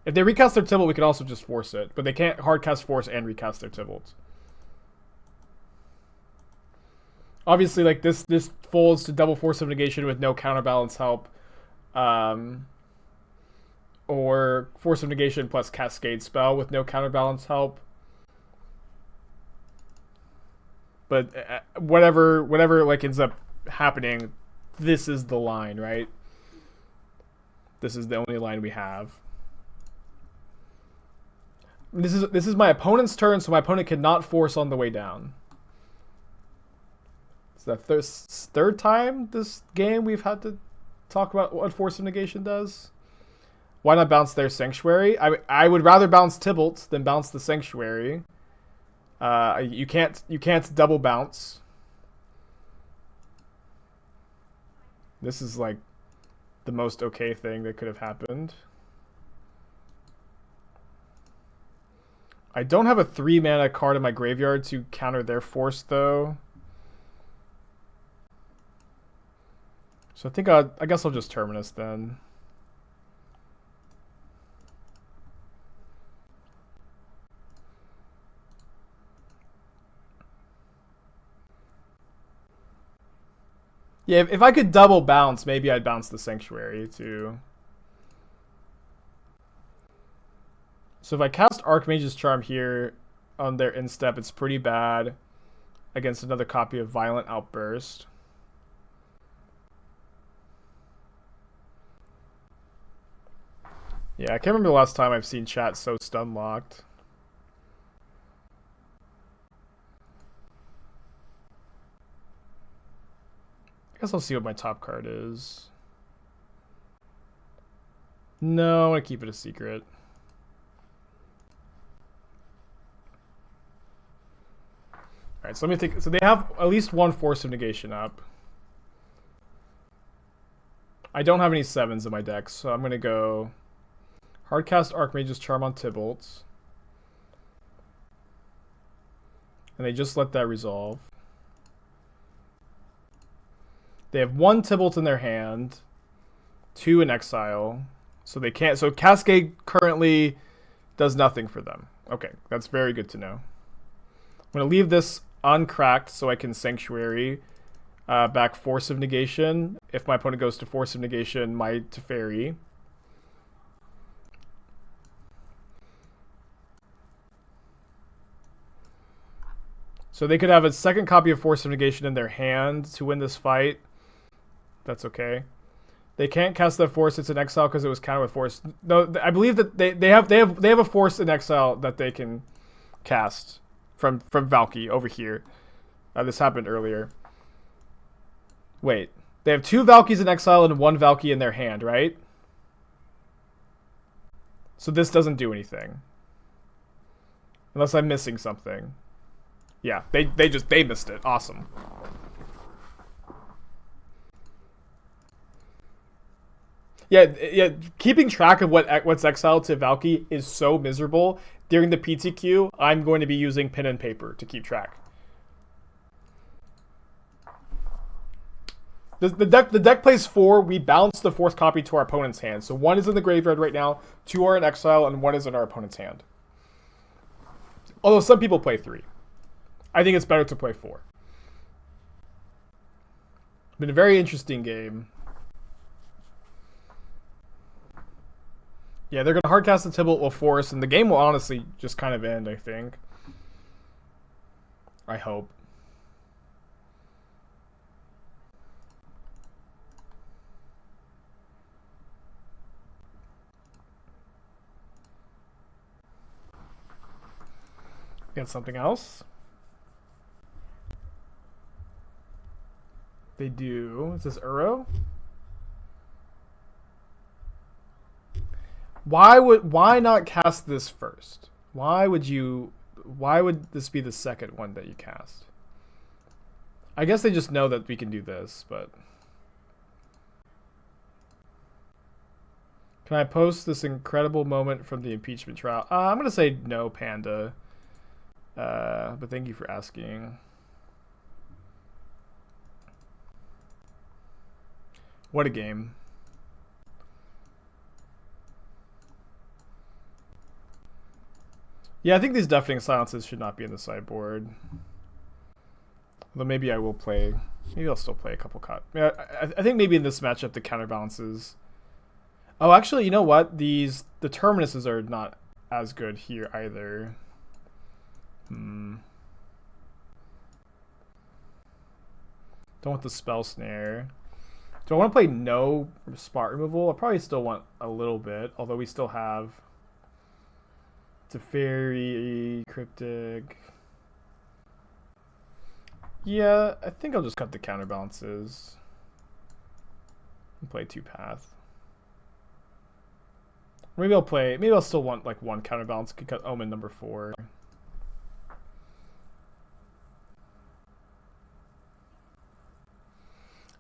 If they recast their Tibalt, we can also just force it, but they can't hardcast Force and recast their Tibalt. Obviously, like this folds to double Force of Negation with no Counterbalance help. Or Force of Negation plus Cascade Spell with no Counterbalance help. But whatever like ends up happening, this is the line, right? This is the only line we have. This is my opponent's turn, so my opponent cannot force on the way down. It's the third time this game we've had to talk about what Force of Negation does. Why not bounce their Sanctuary? I would rather bounce Tibalt than bounce the Sanctuary. You can't double bounce. This is like the most okay thing that could have happened. I don't have a 3 mana card in my graveyard to counter their Force though. So I guess I'll just Terminus then. Yeah, if I could double bounce, maybe I'd bounce the Sanctuary too. So if I cast Archmage's Charm here on their instep, it's pretty bad against another copy of Violent Outburst. Yeah, I can't remember the last time I've seen chat so stun locked. I guess I'll see what my top card is. No, I want to keep it a secret. Alright, so let me think. So they have at least one Force of Negation up. I don't have any 7s in my deck, so I'm going to go hardcast Archmage's Charm on Tibalt. And they just let that resolve. They have 1 Tibalt in their hand, 2 in exile, so they can't. So Cascade currently does nothing for them. Okay, that's very good to know. I'm gonna leave this uncracked so I can Sanctuary back Force of Negation. If my opponent goes to Force of Negation, my Teferi. So they could have a second copy of Force of Negation in their hand to win this fight. That's okay. They can't cast that Force. It's in exile because it was countered with Force. No, I believe that they have a Force in exile that they can cast from Valky over here. This happened earlier. Wait, they have 2 Valkyries in exile and 1 Valky in their hand, right? So this doesn't do anything. Unless I'm missing something. Yeah, they missed it. Awesome. Yeah, keeping track of what's exiled to Valky is so miserable. During the PTQ, I'm going to be using pen and paper to keep track. The deck plays 4. We bounce the 4th copy to our opponent's hand. So 1 is in the graveyard right now, 2 are in exile, and 1 is in our opponent's hand. Although some people play 3. I think it's better to play 4. Been a very interesting game. Yeah, they're going to hardcast the Tibalt will force, and the game will honestly just kind of end, I think. I hope. Get something else. They do. Is this Uro? Why not cast this first? Why would this be the second one that you cast? I guess they just know that we can do this, but can I post this incredible moment from the impeachment trial? I'm gonna say no, Panda. But thank you for asking. What a game. Yeah, I think these Deafening Silences should not be in the sideboard. Although maybe I will play. Maybe I'll still play a couple cut. Yeah, I think maybe in this matchup the counterbalances. Oh, actually, you know what? The Terminuses are not as good here either. Don't want the Spell Snare. Do I want to play no spot removal? I probably still want a little bit, although we still have Teferi, Cryptic. Yeah, I think I'll just cut the counterbalances and play 2-path. Maybe I'll still want like one counterbalance. Could cut Omen number 4.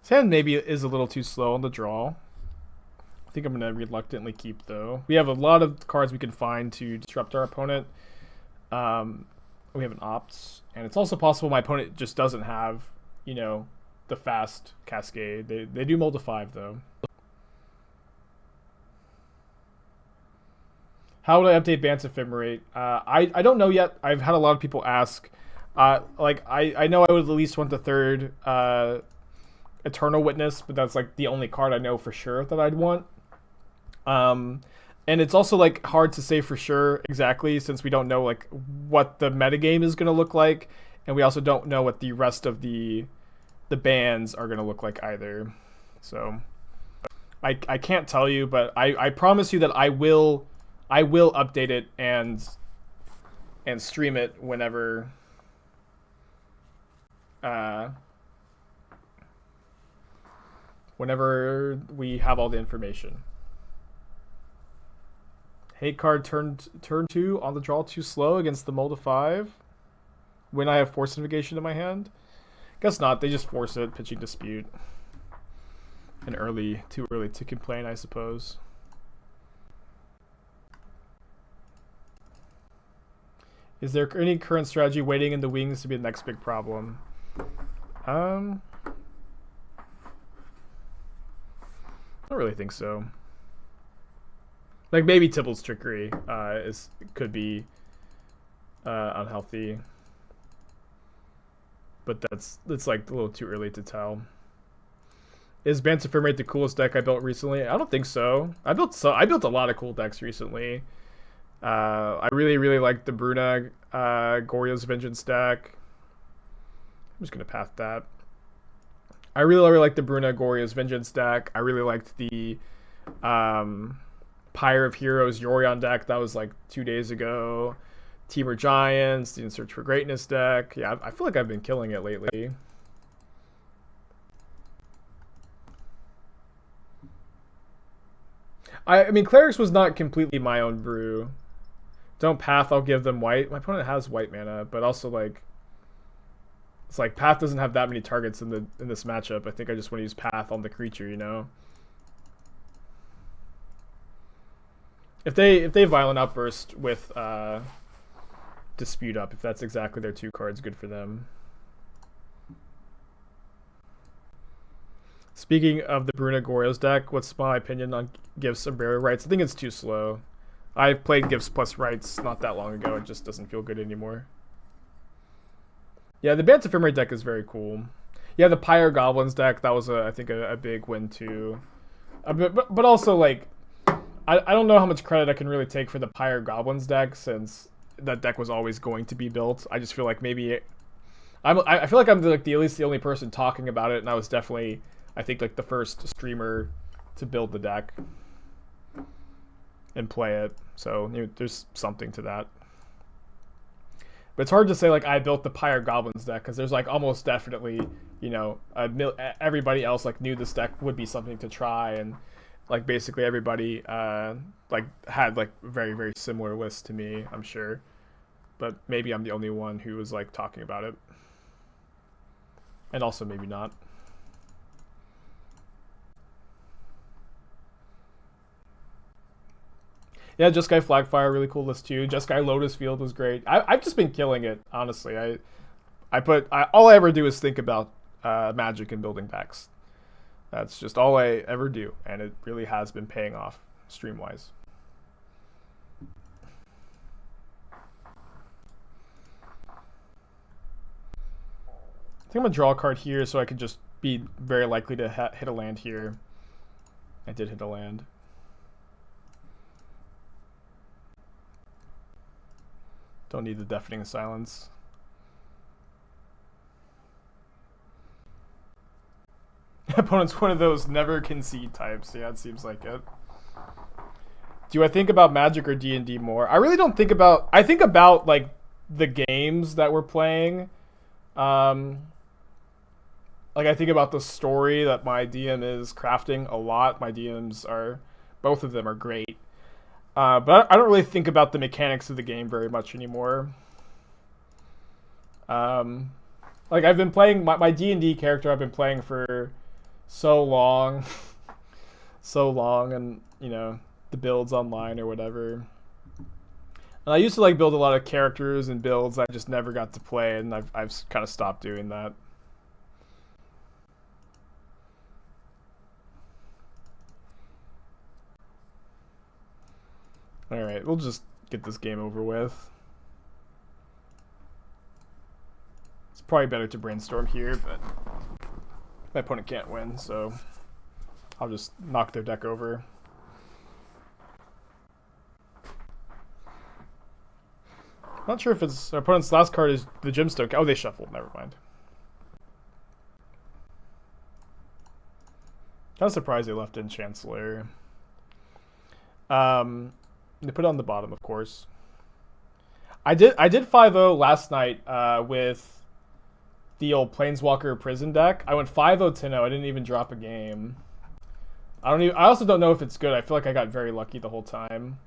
This hand maybe is a little too slow on the draw. I think I'm going to reluctantly keep, though. We have a lot of cards we can find to disrupt our opponent. We have an Opt, and it's also possible my opponent just doesn't have, you know, the fast Cascade. They do mold to 5, though. How would I update Bant's Ephemerate? I don't know yet. I've had a lot of people ask. I know I would at least want the 3rd Eternal Witness, but that's like the only card I know for sure that I'd want. And it's also like hard to say for sure exactly, since we don't know like what the metagame is going to look like, and we also don't know what the rest of the bans are going to look like either. So I can't tell you, but I promise you that I will update it and stream it whenever whenever we have all the information. Hate card turn 2 on the draw too slow against the mold of 5 when I have Force of Negation in my hand. Guess not. They just force it. Pitching Dispute. And too early to complain, I suppose. Is there any current strategy waiting in the wings to be the next big problem? I don't really think so. Like maybe Tibble's Trickery could be unhealthy, but that's like a little too early to tell. Is Bant's Ephemerate the coolest deck I built recently? I don't think so. I built a lot of cool decks recently. I really like the Bruna Goryo's Vengeance deck. I'm just gonna path that. I really like the Bruna Goryo's Vengeance deck. I really liked the Pyre of Heroes Yorion deck that was like 2 days ago. Temur Giants, the In Search for Greatness deck. Yeah, I feel like I've been killing it lately. I mean, Clerics was not completely my own brew. Don't Path, I'll give them white. My opponent has white mana, but also like it's like Path doesn't have that many targets in this matchup. I think I just want to use Path on the creature, you know. If they Violent Outburst with Dispute up, if that's exactly their 2 cards, good for them. Speaking of the Bruna Goryo's deck, what's my opinion on Gifts and Burial Rites? I think it's too slow. I played Gifts plus Rites not that long ago. It just doesn't feel good anymore. Yeah, the Bant Ephemeral deck is very cool. Yeah, the Pyre Goblins deck, that was, I think, a big win too. But also, like, I don't know how much credit I can really take for the Pyre Goblins deck, since that deck was always going to be built. I just feel like maybe... I feel like I'm at least the only person talking about it, and I was definitely, I think, like the first streamer to build the deck and play it. So you know, there's something to that. But it's hard to say like I built the Pyre Goblins deck, because there's like almost definitely, you know, everybody else like knew this deck would be something to try, and like basically everybody like had like very, very similar lists to me, I'm sure. But maybe I'm the only one who was like talking about it. And also maybe not. Yeah, Jeskai Flagfire, really cool list too. Jeskai Lotus Field was great. I've just been killing it, honestly. All I ever do is think about Magic and building packs. That's just all I ever do, and it really has been paying off stream-wise. I think I'm gonna draw a card here so I could just be very likely to hit a land here. I did hit a land. Don't need the Deafening Silence. Opponent's one of those never concede types. Yeah, it seems like it. Do I think about Magic or D&D more? I really don't think about... I think about, like, the games that we're playing. Like, I think about the story that my DM is crafting a lot. My DMs are... Both of them are great. But I don't really think about the mechanics of the game very much anymore. Like, I've been playing... My D&D character I've been playing for so long. So long, and, you know, the builds online or whatever. And I used to, like, build a lot of characters and builds I just never got to play, and I've kind of stopped doing that. Alright, we'll just get this game over with. It's probably better to brainstorm here, but my opponent can't win, so I'll just knock their deck over. Not sure if it's... Our opponent's last card is the Gemstone. Oh, they shuffled. Never mind. Kind of surprised they left in Chancellor. They put it on the bottom, of course. I did 5-0 last night with the old Planeswalker Prison deck. I went 5-0 10-0. I didn't even drop a game. I also don't know if it's good. I feel like I got very lucky the whole time.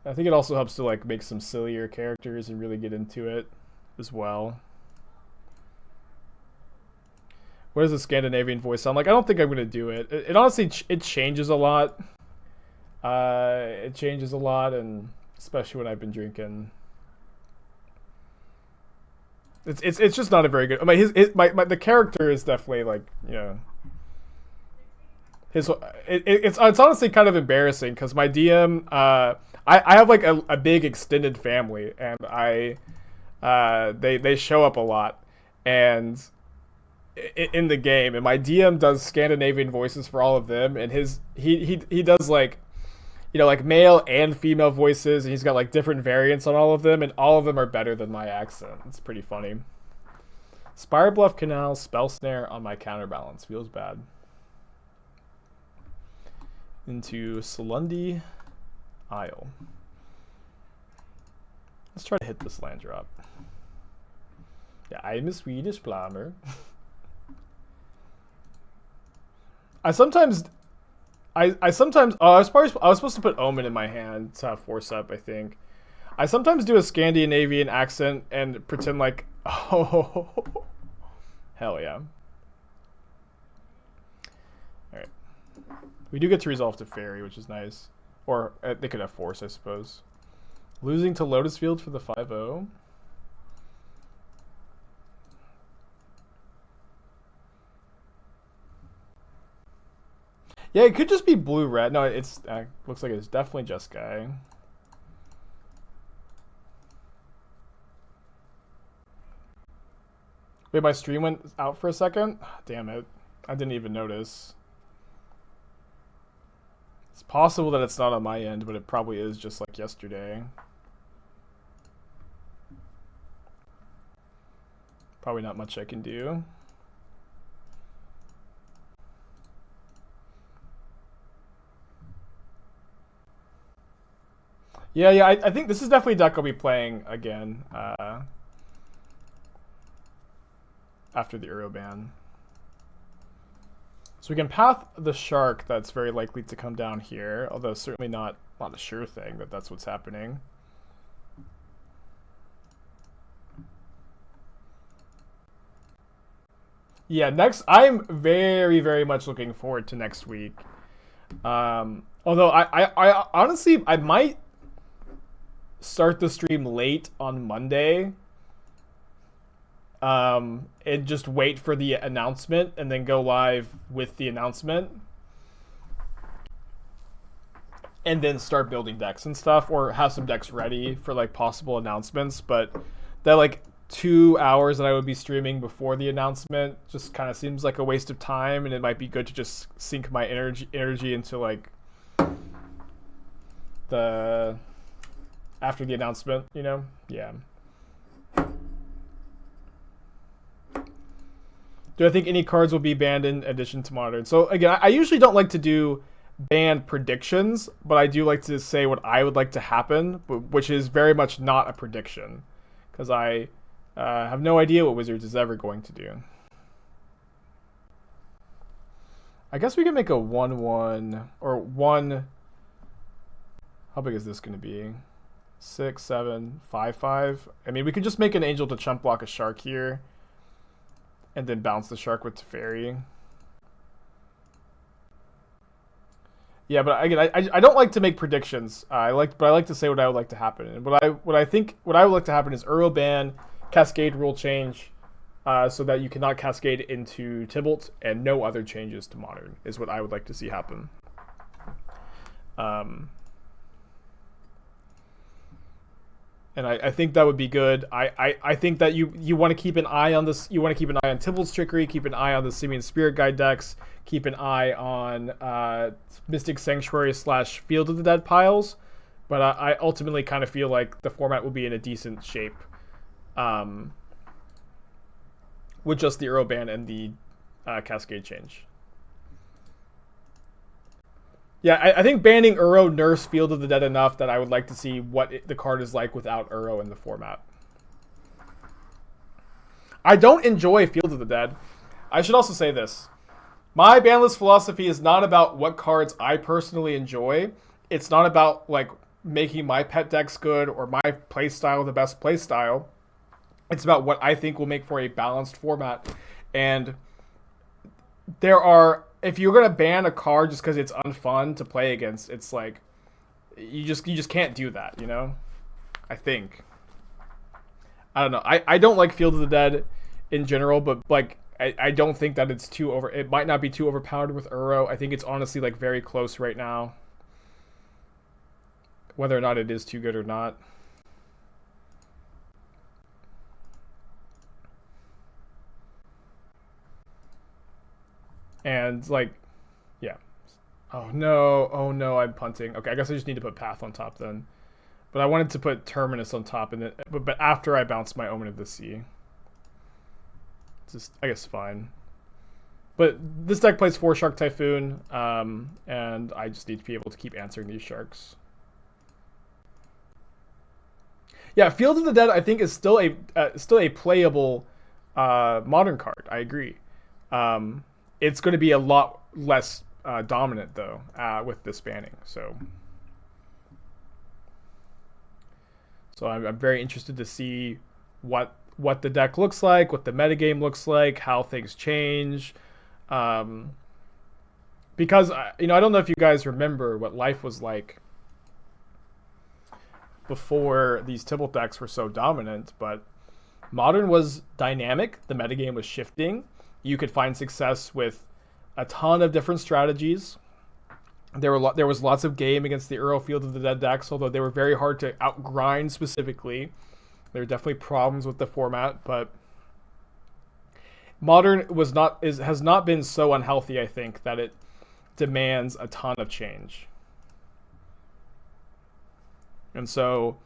I think it also helps to like make some sillier characters and really get into it as well. What does the Scandinavian voice sound like? I don't think I'm gonna do it. It honestly it changes a lot. It changes a lot, and especially when I've been drinking. It's just not a very good. I mean, the character is definitely like, you know. It's honestly kind of embarrassing because my DM I have like a big extended family, and they show up a lot and in the game, and my DM does Scandinavian voices for all of them, and he does like, you know, like male and female voices, and he's got like different variants on all of them, and all of them are better than my accent. It's pretty funny. Spire Bluff Canal, Spell Snare on my Counterbalance. Feels bad. Into Solundi Isle. Let's try to hit this land drop. Yeah, I'm a Swedish plumber. I sometimes I sometimes I was supposed to put Omen in my hand to have force up. I think I sometimes do a Scandinavian accent and pretend like oh hell yeah. All right, we do get to resolve Teferi, which is nice, or they could have force, I suppose. Losing to Lotus Field for the 5-0. Yeah, it could just be blue-red. No, it's looks like it's definitely just Guy. Wait, my stream went out for a second? Damn it. I didn't even notice. It's possible that it's not on my end, but it probably is just like yesterday. Probably not much I can do. Yeah, I think this is definitely a deck I'll be playing again after the Uro ban. So we can path the shark that's very likely to come down here, although certainly not a sure thing that that's what's happening. Yeah, I'm very much looking forward to next week. Although I honestly, I might start the stream late on Monday. And just wait for the announcement and then go live with the announcement. And then start building decks and stuff, or have some decks ready for like possible announcements. But that like 2 hours that I would be streaming before the announcement just kind of seems like a waste of time, and it might be good to just sink my energy into like the after the announcement, you know? Yeah. Do I think any cards will be banned in addition to Modern? So again, I usually don't like to do banned predictions, but I do like to say what I would like to happen, which is very much not a prediction, because I have no idea what Wizards is ever going to do. I guess we can make a 1/1 or 1. How big is this going to be? 6, 7, 5, 5. I mean, we could just make an Angel to chump block a shark here, and then bounce the shark with Teferi. Yeah, but again, I don't like to make predictions. But I like to say what I would like to happen. And what I would like to happen is Uro ban, Cascade rule change, so that you cannot cascade into Tibalt, and no other changes to Modern is what I would like to see happen. And I think that would be good. I think that you want to keep an eye on this. You want to keep an eye on Tibalt's Trickery, keep an eye on the Simian Spirit Guide decks, keep an eye on Mystic Sanctuary / Field of the Dead piles. But I ultimately kind of feel like the format will be in a decent shape with just the Uro ban and the Cascade change. Yeah, I think banning Uro nerfs Field of the Dead enough that I would like to see what the card is like without Uro in the format. I don't enjoy Field of the Dead. I should also say this. My ban list philosophy is not about what cards I personally enjoy. It's not about like making my pet decks good or my playstyle the best playstyle. It's about what I think will make for a balanced format. And if you're gonna ban a card just because it's unfun to play against, it's like you just can't do that, you know? I think. I don't know. I don't like Field of the Dead in general, but like I don't think that it's too over. It might not be too overpowered with Uro. I think it's honestly like very close right now. Whether or not it is too good or not. And like, yeah. Oh no, I'm punting. Okay, I guess I just need to put Path on top then. But I wanted to put Terminus on top, and then, but after I bounced my Omen of the Sea. It's just, I guess, fine. But this deck plays 4 Shark Typhoon, and I just need to be able to keep answering these sharks. Yeah, Field of the Dead I think is still a playable modern card. I agree. It's going to be a lot less dominant though with this banning. So I'm very interested to see what the deck looks like, what the metagame looks like, how things change. Because I don't know if you guys remember what life was like before these Tibalt decks were so dominant, but Modern was dynamic. The metagame was shifting. You could find success with a ton of different strategies. There was lots of game against the Uro Field of the Dead decks, although they were very hard to outgrind specifically. There are definitely problems with the format, but Modern has not been so unhealthy, I think, that it demands a ton of change. And so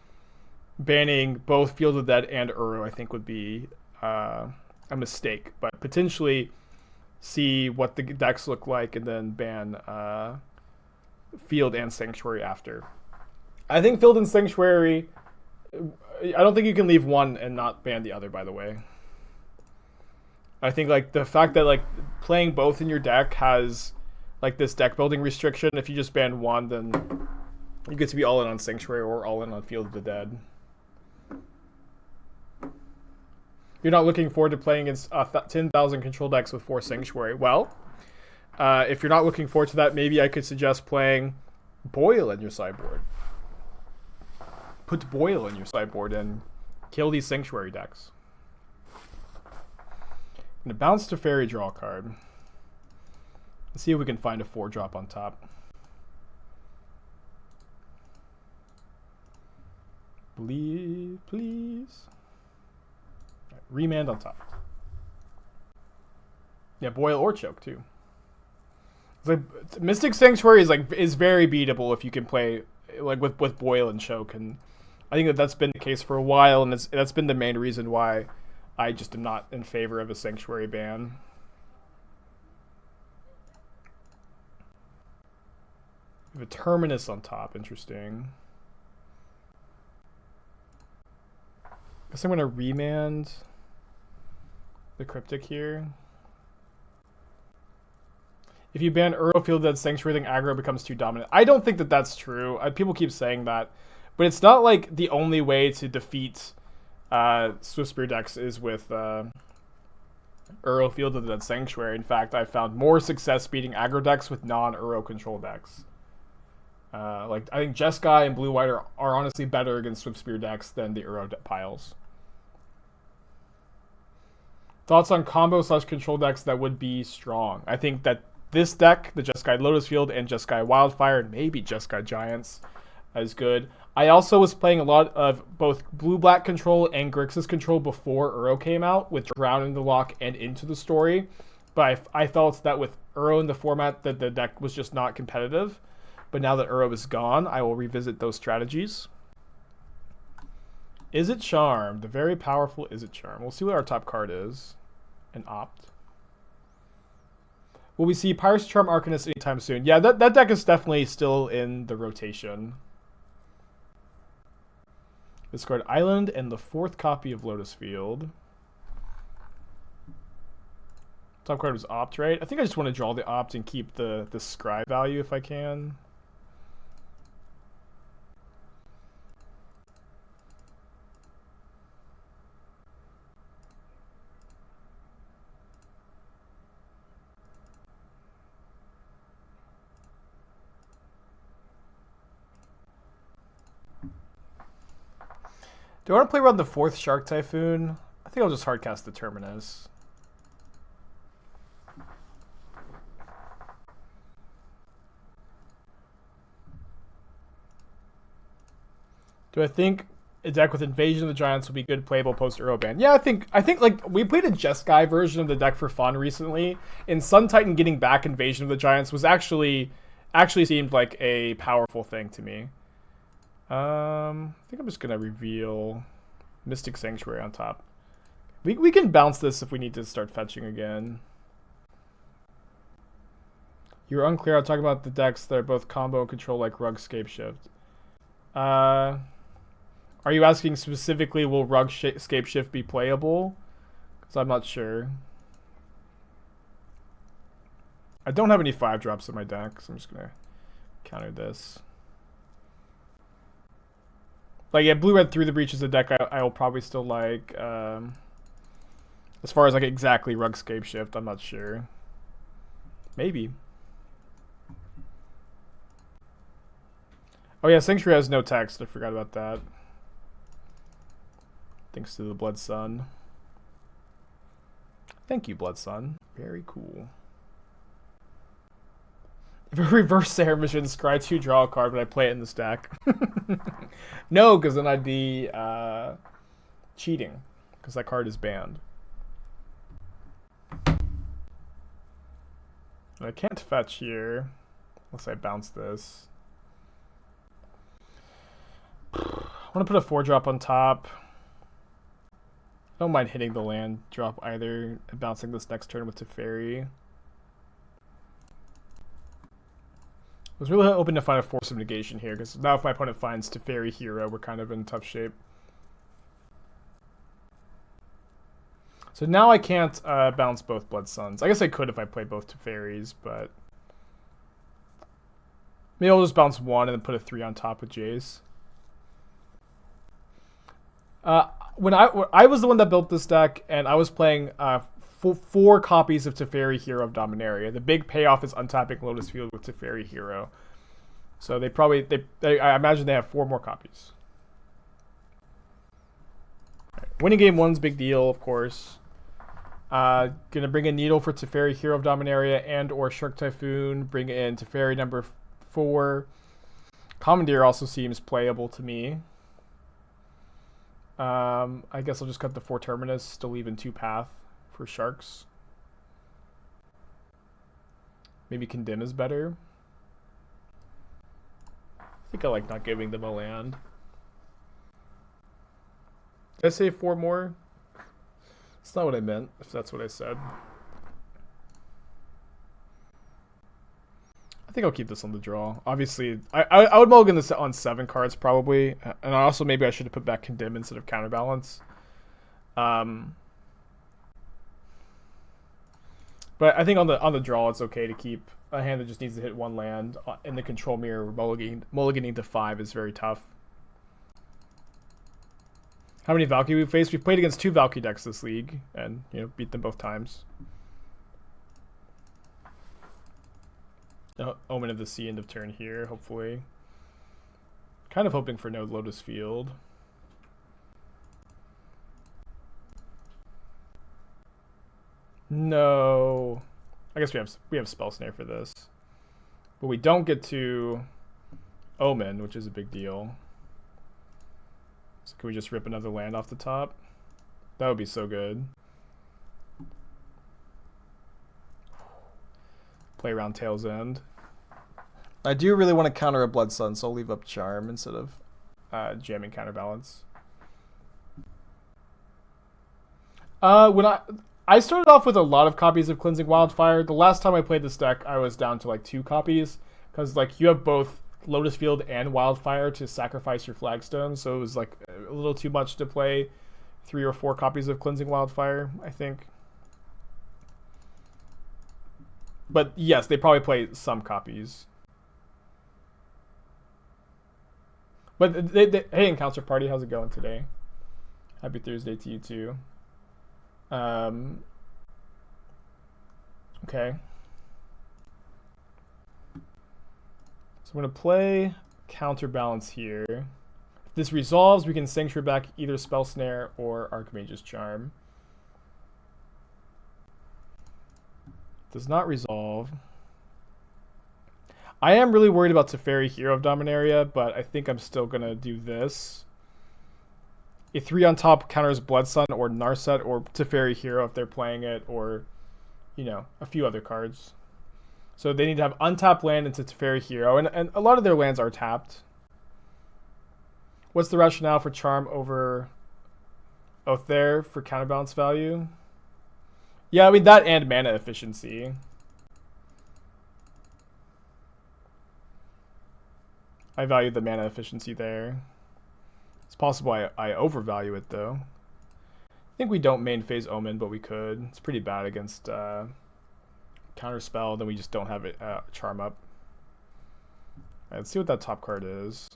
banning both Field of the Dead and Uro, I think, would be a mistake, but potentially see what the decks look like and then ban Field and Sanctuary after. I think Field and Sanctuary, I don't think you can leave one and not ban the other, by the way. I think like the fact that like playing both in your deck has like this deck building restriction. If you just ban one, then you get to be all in on Sanctuary or all in on Field of the Dead. You're not looking forward to playing against 10,000 control decks with 4 Sanctuary. Well, if you're not looking forward to that, maybe I could suggest playing Boil in your sideboard. Put Boil in your sideboard and kill these Sanctuary decks. And to bounce Teferi, draw a card. Let's see if we can find a 4-drop on top. Please. Right, Remand on top. Yeah, Boil or Choke too. It's like Mystic Sanctuary is very beatable if you can play like with Boil and Choke, and I think that's been the case for a while, and that's been the main reason why I just am not in favor of a Sanctuary ban. We have a Terminus on top. Interesting. Guess I'm going to Remand the Cryptic here. If you ban Uro Field Dead Sanctuary, then aggro becomes too dominant. I don't think that that's true. People keep saying that. But it's not like the only way to defeat Swiftspear decks is with Uro Field of the Dead Sanctuary. In fact, I've found more success beating aggro decks with non-Uro control decks. I think Jeskai and Blue-White are honestly better against Swiftspear decks than the Uro piles. Thoughts on combo/control decks that would be strong? I think that this deck, the Jeskai Lotus Field and Jeskai Wildfire, and maybe Jeskai Giants, is good. I also was playing a lot of both Blue-Black control and Grixis control before Uro came out, with Drown in the Lock and Into the Story. But I felt that with Uro in the format, that the deck was just not competitive. But now that Uro is gone, I will revisit those strategies. Is it Charm? The very powerful Is it Charm. We'll see what our top card is. An Opt. Will we see Pirate's Charm Arcanist anytime soon? Yeah, that deck is definitely still in the rotation. Discard Island and the 4th copy of Lotus Field. Top card was Opt, right? I think I just want to draw the Opt and keep the Scry value if I can. Do I want to play around the 4th Shark Typhoon? I think I'll just hardcast the Terminus. Do I think a deck with Invasion of the Giants will be good playable post Uro ban? Yeah, I think like we played a Jeskai version of the deck for fun recently, and Sun Titan getting back Invasion of the Giants was actually seemed like a powerful thing to me. I think I'm just gonna reveal Mystic Sanctuary on top. We can bounce this if we need to start fetching again. You're unclear. I'm talking about the decks that are both combo and control, like Rug Scapeshift. Are you asking specifically, will Rug Scapeshift be playable? Because I'm not sure. I don't have any 5-drops in my deck, so I'm just gonna counter this. Like, yeah, blue-red through the breach is a deck I will probably still like. As far as like exactly Rugscape Shift, I'm not sure. Maybe. Oh yeah, Sanctuary has no text. I forgot about that. Thanks to the Blood Sun. Thank you, Blood Sun. Very cool. If I reverse Sarah Mission, scry 2, draw a card, but I play it in the stack. No, because then I'd be cheating, because that card is banned. And I can't fetch here unless I bounce this. I want to put a 4-drop on top. I don't mind hitting the land drop either, and bouncing this next turn with Teferi. I was really hoping to find a Force of Negation here, because now if my opponent finds Teferi Hero, we're kind of in tough shape. So now I can't bounce both Blood Suns. I guess I could if I play both Teferis, but maybe I'll just bounce one and then put a 3 on top with Jace. When I was the one that built this deck, and I was playing 4 copies of Teferi Hero of Dominaria. The big payoff is untapping Lotus Field with Teferi Hero. So they probably I imagine they have 4 more copies. Right. Winning game 1's big deal, of course. Gonna bring in Needle for Teferi Hero of Dominaria and or Shark Typhoon. Bring in Teferi number 4. Commandeer also seems playable to me. I guess I'll just cut the 4 Terminus to leave in 2 path for Sharks. Maybe Condemn is better. I think I like not giving them a land. Did I say 4 more? That's not what I meant, if that's what I said. I think I'll keep this on the draw. Obviously, I would mulligan this on 7 cards probably, and also maybe I should have put back Condemn instead of Counterbalance. But I think on the draw it's okay to keep a hand that just needs to hit 1 land in the control mirror. Mulliganing to 5 is very tough. How many Valkyrie we've faced? We've played against 2 Valkyrie decks this league, and beat them both times. Omen of the Sea end of turn here, hopefully. Kind of hoping for no Lotus Field. No. I guess we have Spell Snare for this. But we don't get to Omen, which is a big deal. So can we just rip another land off the top? That would be so good. Play around Tail's End. I do really want to counter a Blood Sun, so I'll leave up Charm instead of jamming Counterbalance. When I started off with a lot of copies of Cleansing Wildfire. The last time I played this deck, I was down to like 2 copies, because like you have both Lotus Field and Wildfire to sacrifice your Flagstone, so it was like a little too much to play 3 or 4 copies of Cleansing Wildfire, I think. But yes, they probably play some copies. But hey, Encounter Party, how's it going today? Happy Thursday to you too. Okay. So I'm going to play Counterbalance here. If this resolves, we can Sanctuary back either Spell Snare or Archmage's Charm. Does not resolve. I am really worried about Teferi Hero of Dominaria, but I think I'm still going to do this. A 3 on top counters Blood Sun or Narset or Teferi Hero if they're playing it, or, a few other cards. So they need to have untapped land into Teferi Hero, and a lot of their lands are tapped. What's the rationale for Charm over Oath there for counterbalance value? Yeah, I mean that and mana efficiency. I value the mana efficiency there. It's possible I overvalue it though. I think we don't main phase Omen, but we could. It's pretty bad against counter spell, then we just don't have it charm up. Right, let's see what that top card is.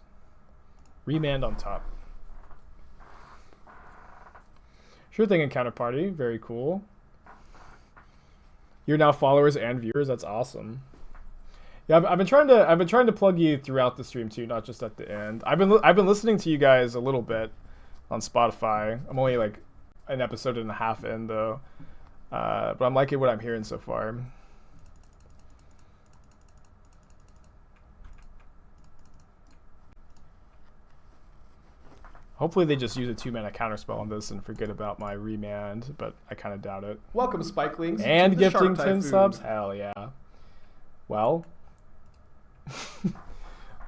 Remand on top. Sure thing in Counterparty. Very cool. You're now followers and viewers. That's awesome. Yeah, I've been trying to plug you throughout the stream too, not just at the end. I've been listening to you guys a little bit on Spotify. I'm only like an episode and a half in though, but I'm liking what I'm hearing so far. Hopefully they just use a 2-mana counterspell on this and forget about my Remand, but I kind of doubt it. Welcome, Spikelings. And gifting 10 subs? Hell yeah. Well,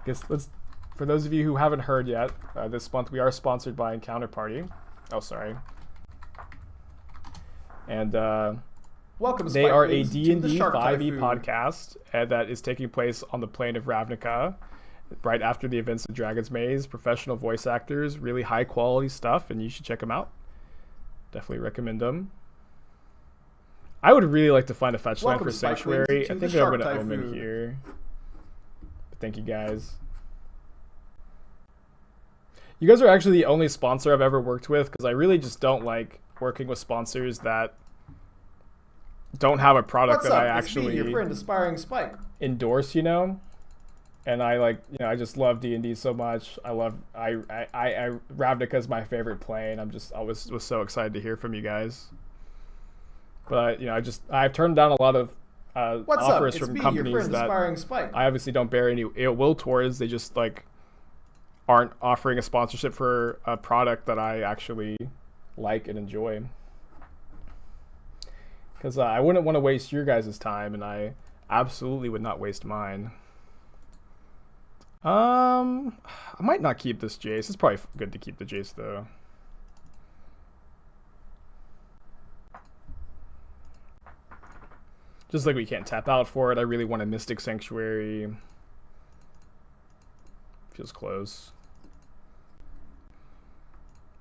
guess let's. For those of you who haven't heard yet, this month we are sponsored by Counterparty. Oh, sorry. And welcome, they are a Spikelings, D&D 5e podcast that is taking place on the plane of Ravnica. Right after the events of Dragon's Maze, professional voice actors, really high quality stuff, and you should check them out. Definitely recommend them. I would really like to find a fetch line for Sanctuary. I think I'm going to Omen here. But thank you guys. You guys are actually the only sponsor I've ever worked with, because I really just don't like working with sponsors that don't have a product that I actually your friend, Aspiring Spike. endorse, you know? And I I just love D&D so much. Ravnica is my favorite plane. I was so excited to hear from you guys. But I've turned down a lot of offers from companies that I obviously don't bear any ill will towards. They just aren't offering a sponsorship for a product that I actually like and enjoy. Because I wouldn't want to waste your guys' time, and I absolutely would not waste mine. I might not keep this Jace. It's probably good to keep the Jace though. Just like we can't tap out for it, I really want a Mystic Sanctuary. Feels close.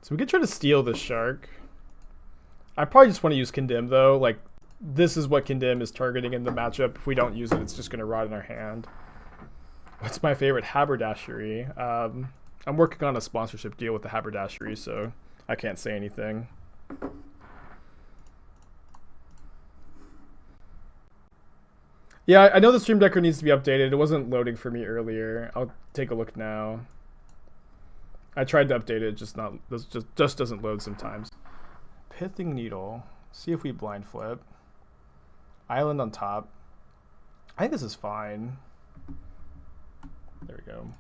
So we could try to steal this shark. I probably just want to use Condemn though. Like, this is what Condemn is targeting in the matchup. If we don't use it, it's just going to rot in our hand. What's my favorite haberdashery? I'm working on a sponsorship deal with the haberdashery, so I can't say anything. Yeah, I know the Stream Decker needs to be updated. It wasn't loading for me earlier. I'll take a look now. I tried to update it, just doesn't load sometimes. Pithing Needle. See if we blind flip. Island on top. I think this is fine. There we go.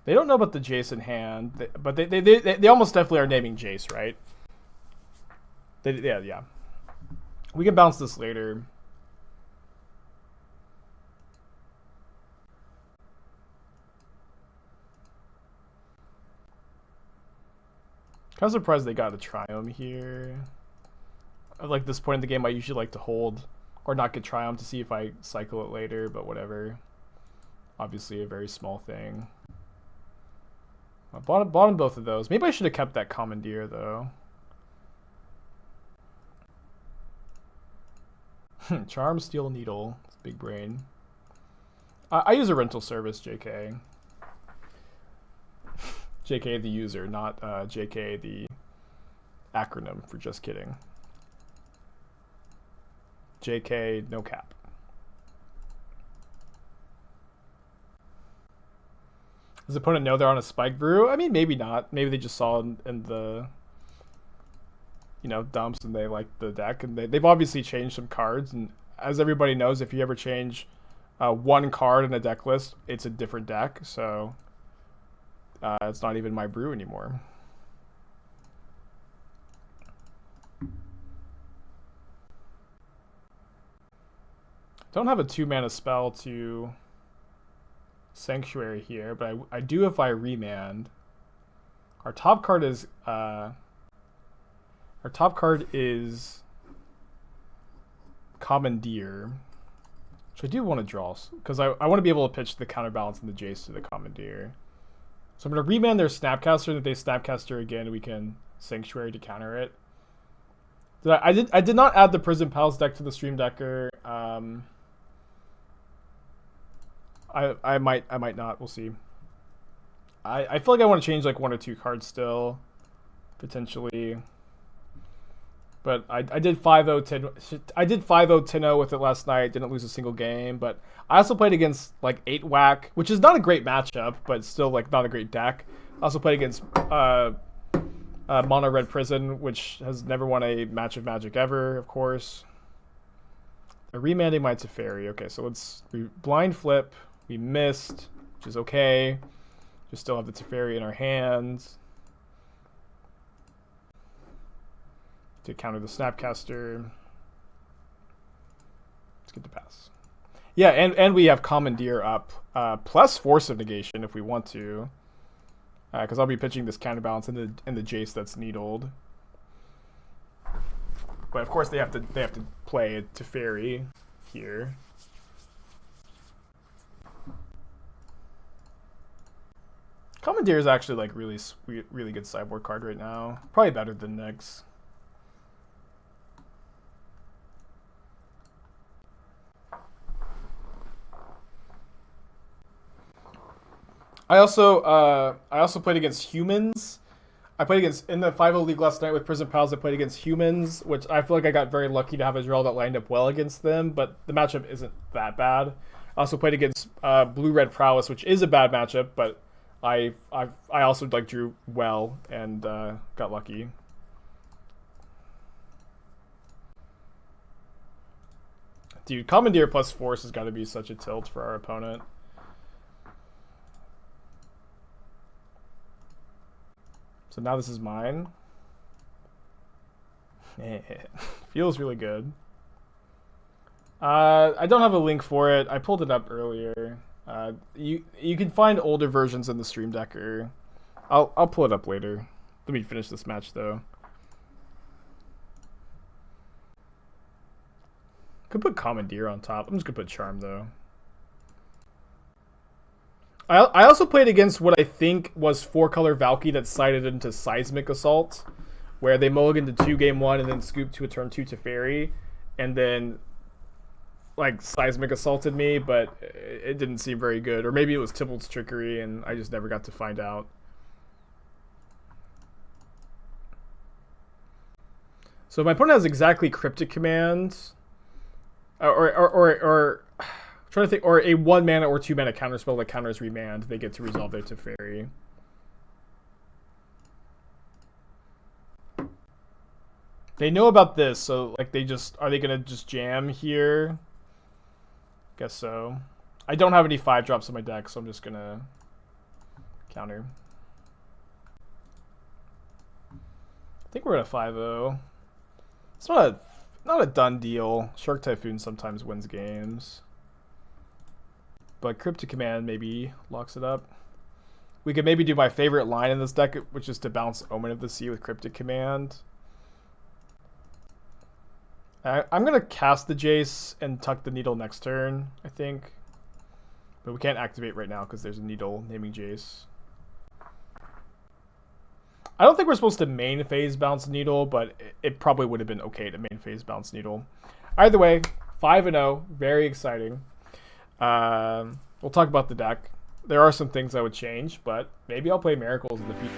They don't know about the Jace in hand, but they almost definitely are naming Jace, right? Yeah. We can bounce this later. Kind of surprised they got a Triumph here. At like this point in the game, I usually like to hold or not get Triumph to see if I cycle it later, but whatever. Obviously a very small thing. I bottom both of those. Maybe I should have kept that Commandeer though. Charm, Steel, Needle. It's big brain. I use a rental service, JK. JK the user, not JK the acronym for just kidding. JK no cap. Does the opponent know they're on a spike brew? I mean, maybe not. Maybe they just saw in the dumps and they like the deck, and they've obviously changed some cards. And as everybody knows, if you ever change one card in a deck list, it's a different deck. So it's not even my brew anymore. Don't have a 2-mana spell to Sanctuary here, but I do if I Remand. Our top card is Commandeer, which I do want to draw because I want to be able to pitch the Counterbalance and the Jace to the Commandeer. So I'm going to Remand their Snapcaster, and if they Snapcaster again, we can Sanctuary to counter it. I did not add the Prison Palace deck to the Stream Decker. I might not. We'll see. I feel like I want to change like 1 or 2 cards still, potentially. But I did 5-0 I did 5-0 10-0 with it last night. Didn't lose a single game. But I also played against like 8 whack, which is not a great matchup, but still like not a great deck. I also played against Mono Red Prison, which has never won a match of Magic ever, of course. I'm remanding my Teferi. Okay, so we blind flip. We missed, which is okay. Just still have the Teferi in our hands to counter the Snapcaster. Let's get the pass. Yeah, and we have Commandeer up, plus Force of Negation if we want to, because I'll be pitching this Counterbalance and the Jace that's needled. But of course they have to play Teferi here. Commandeer is actually like really sweet, really good sideboard card right now. Probably better than Nyx. I also played against humans. I played against in the 5-0 league last night with Prison Pals. I played against humans, which I feel like I got very lucky to have a draw that lined up well against them. But the matchup isn't that bad. I also played against Blue Red Prowess, which is a bad matchup, but I also like drew well and got lucky. Dude, Commandeer plus Force has got to be such a tilt for our opponent. So now this is mine. Feels really good. I don't have a link for it. I pulled it up earlier. You can find older versions in the Stream Decker. I'll pull it up later. Let me finish this match though. Could put Commandeer on top. I'm just gonna put Charm though. I also played against what I think was 4-color Valky that sided into Seismic Assault, where they mulliganed to 2 game 1 and then scooped to a turn 2 Teferi, and then like Seismic Assaulted me, but it didn't seem very good. Or maybe it was Tybalt's trickery and I just never got to find out. So my opponent has exactly Cryptic Command, or trying to think, or a 1 mana or 2 mana counterspell that counters Remand. They get to resolve their Teferi. They know about this, so like are they gonna just jam here? Guess so. I don't have any 5-drops in my deck, so I'm just gonna counter. I think we're at a 5-0. It's not a done deal. Shark Typhoon sometimes wins games. But Cryptic Command maybe locks it up. We could maybe do my favorite line in this deck, which is to bounce Omen of the Sea with Cryptic Command. I'm going to cast the Jace and tuck the Needle next turn, I think. But we can't activate right now because there's a Needle naming Jace. I don't think we're supposed to main phase bounce Needle, but it probably would have been okay to main phase bounce Needle. Either way, 5-0, very exciting. We'll talk about the deck. There are some things I would change, but maybe I'll play Miracles in the future.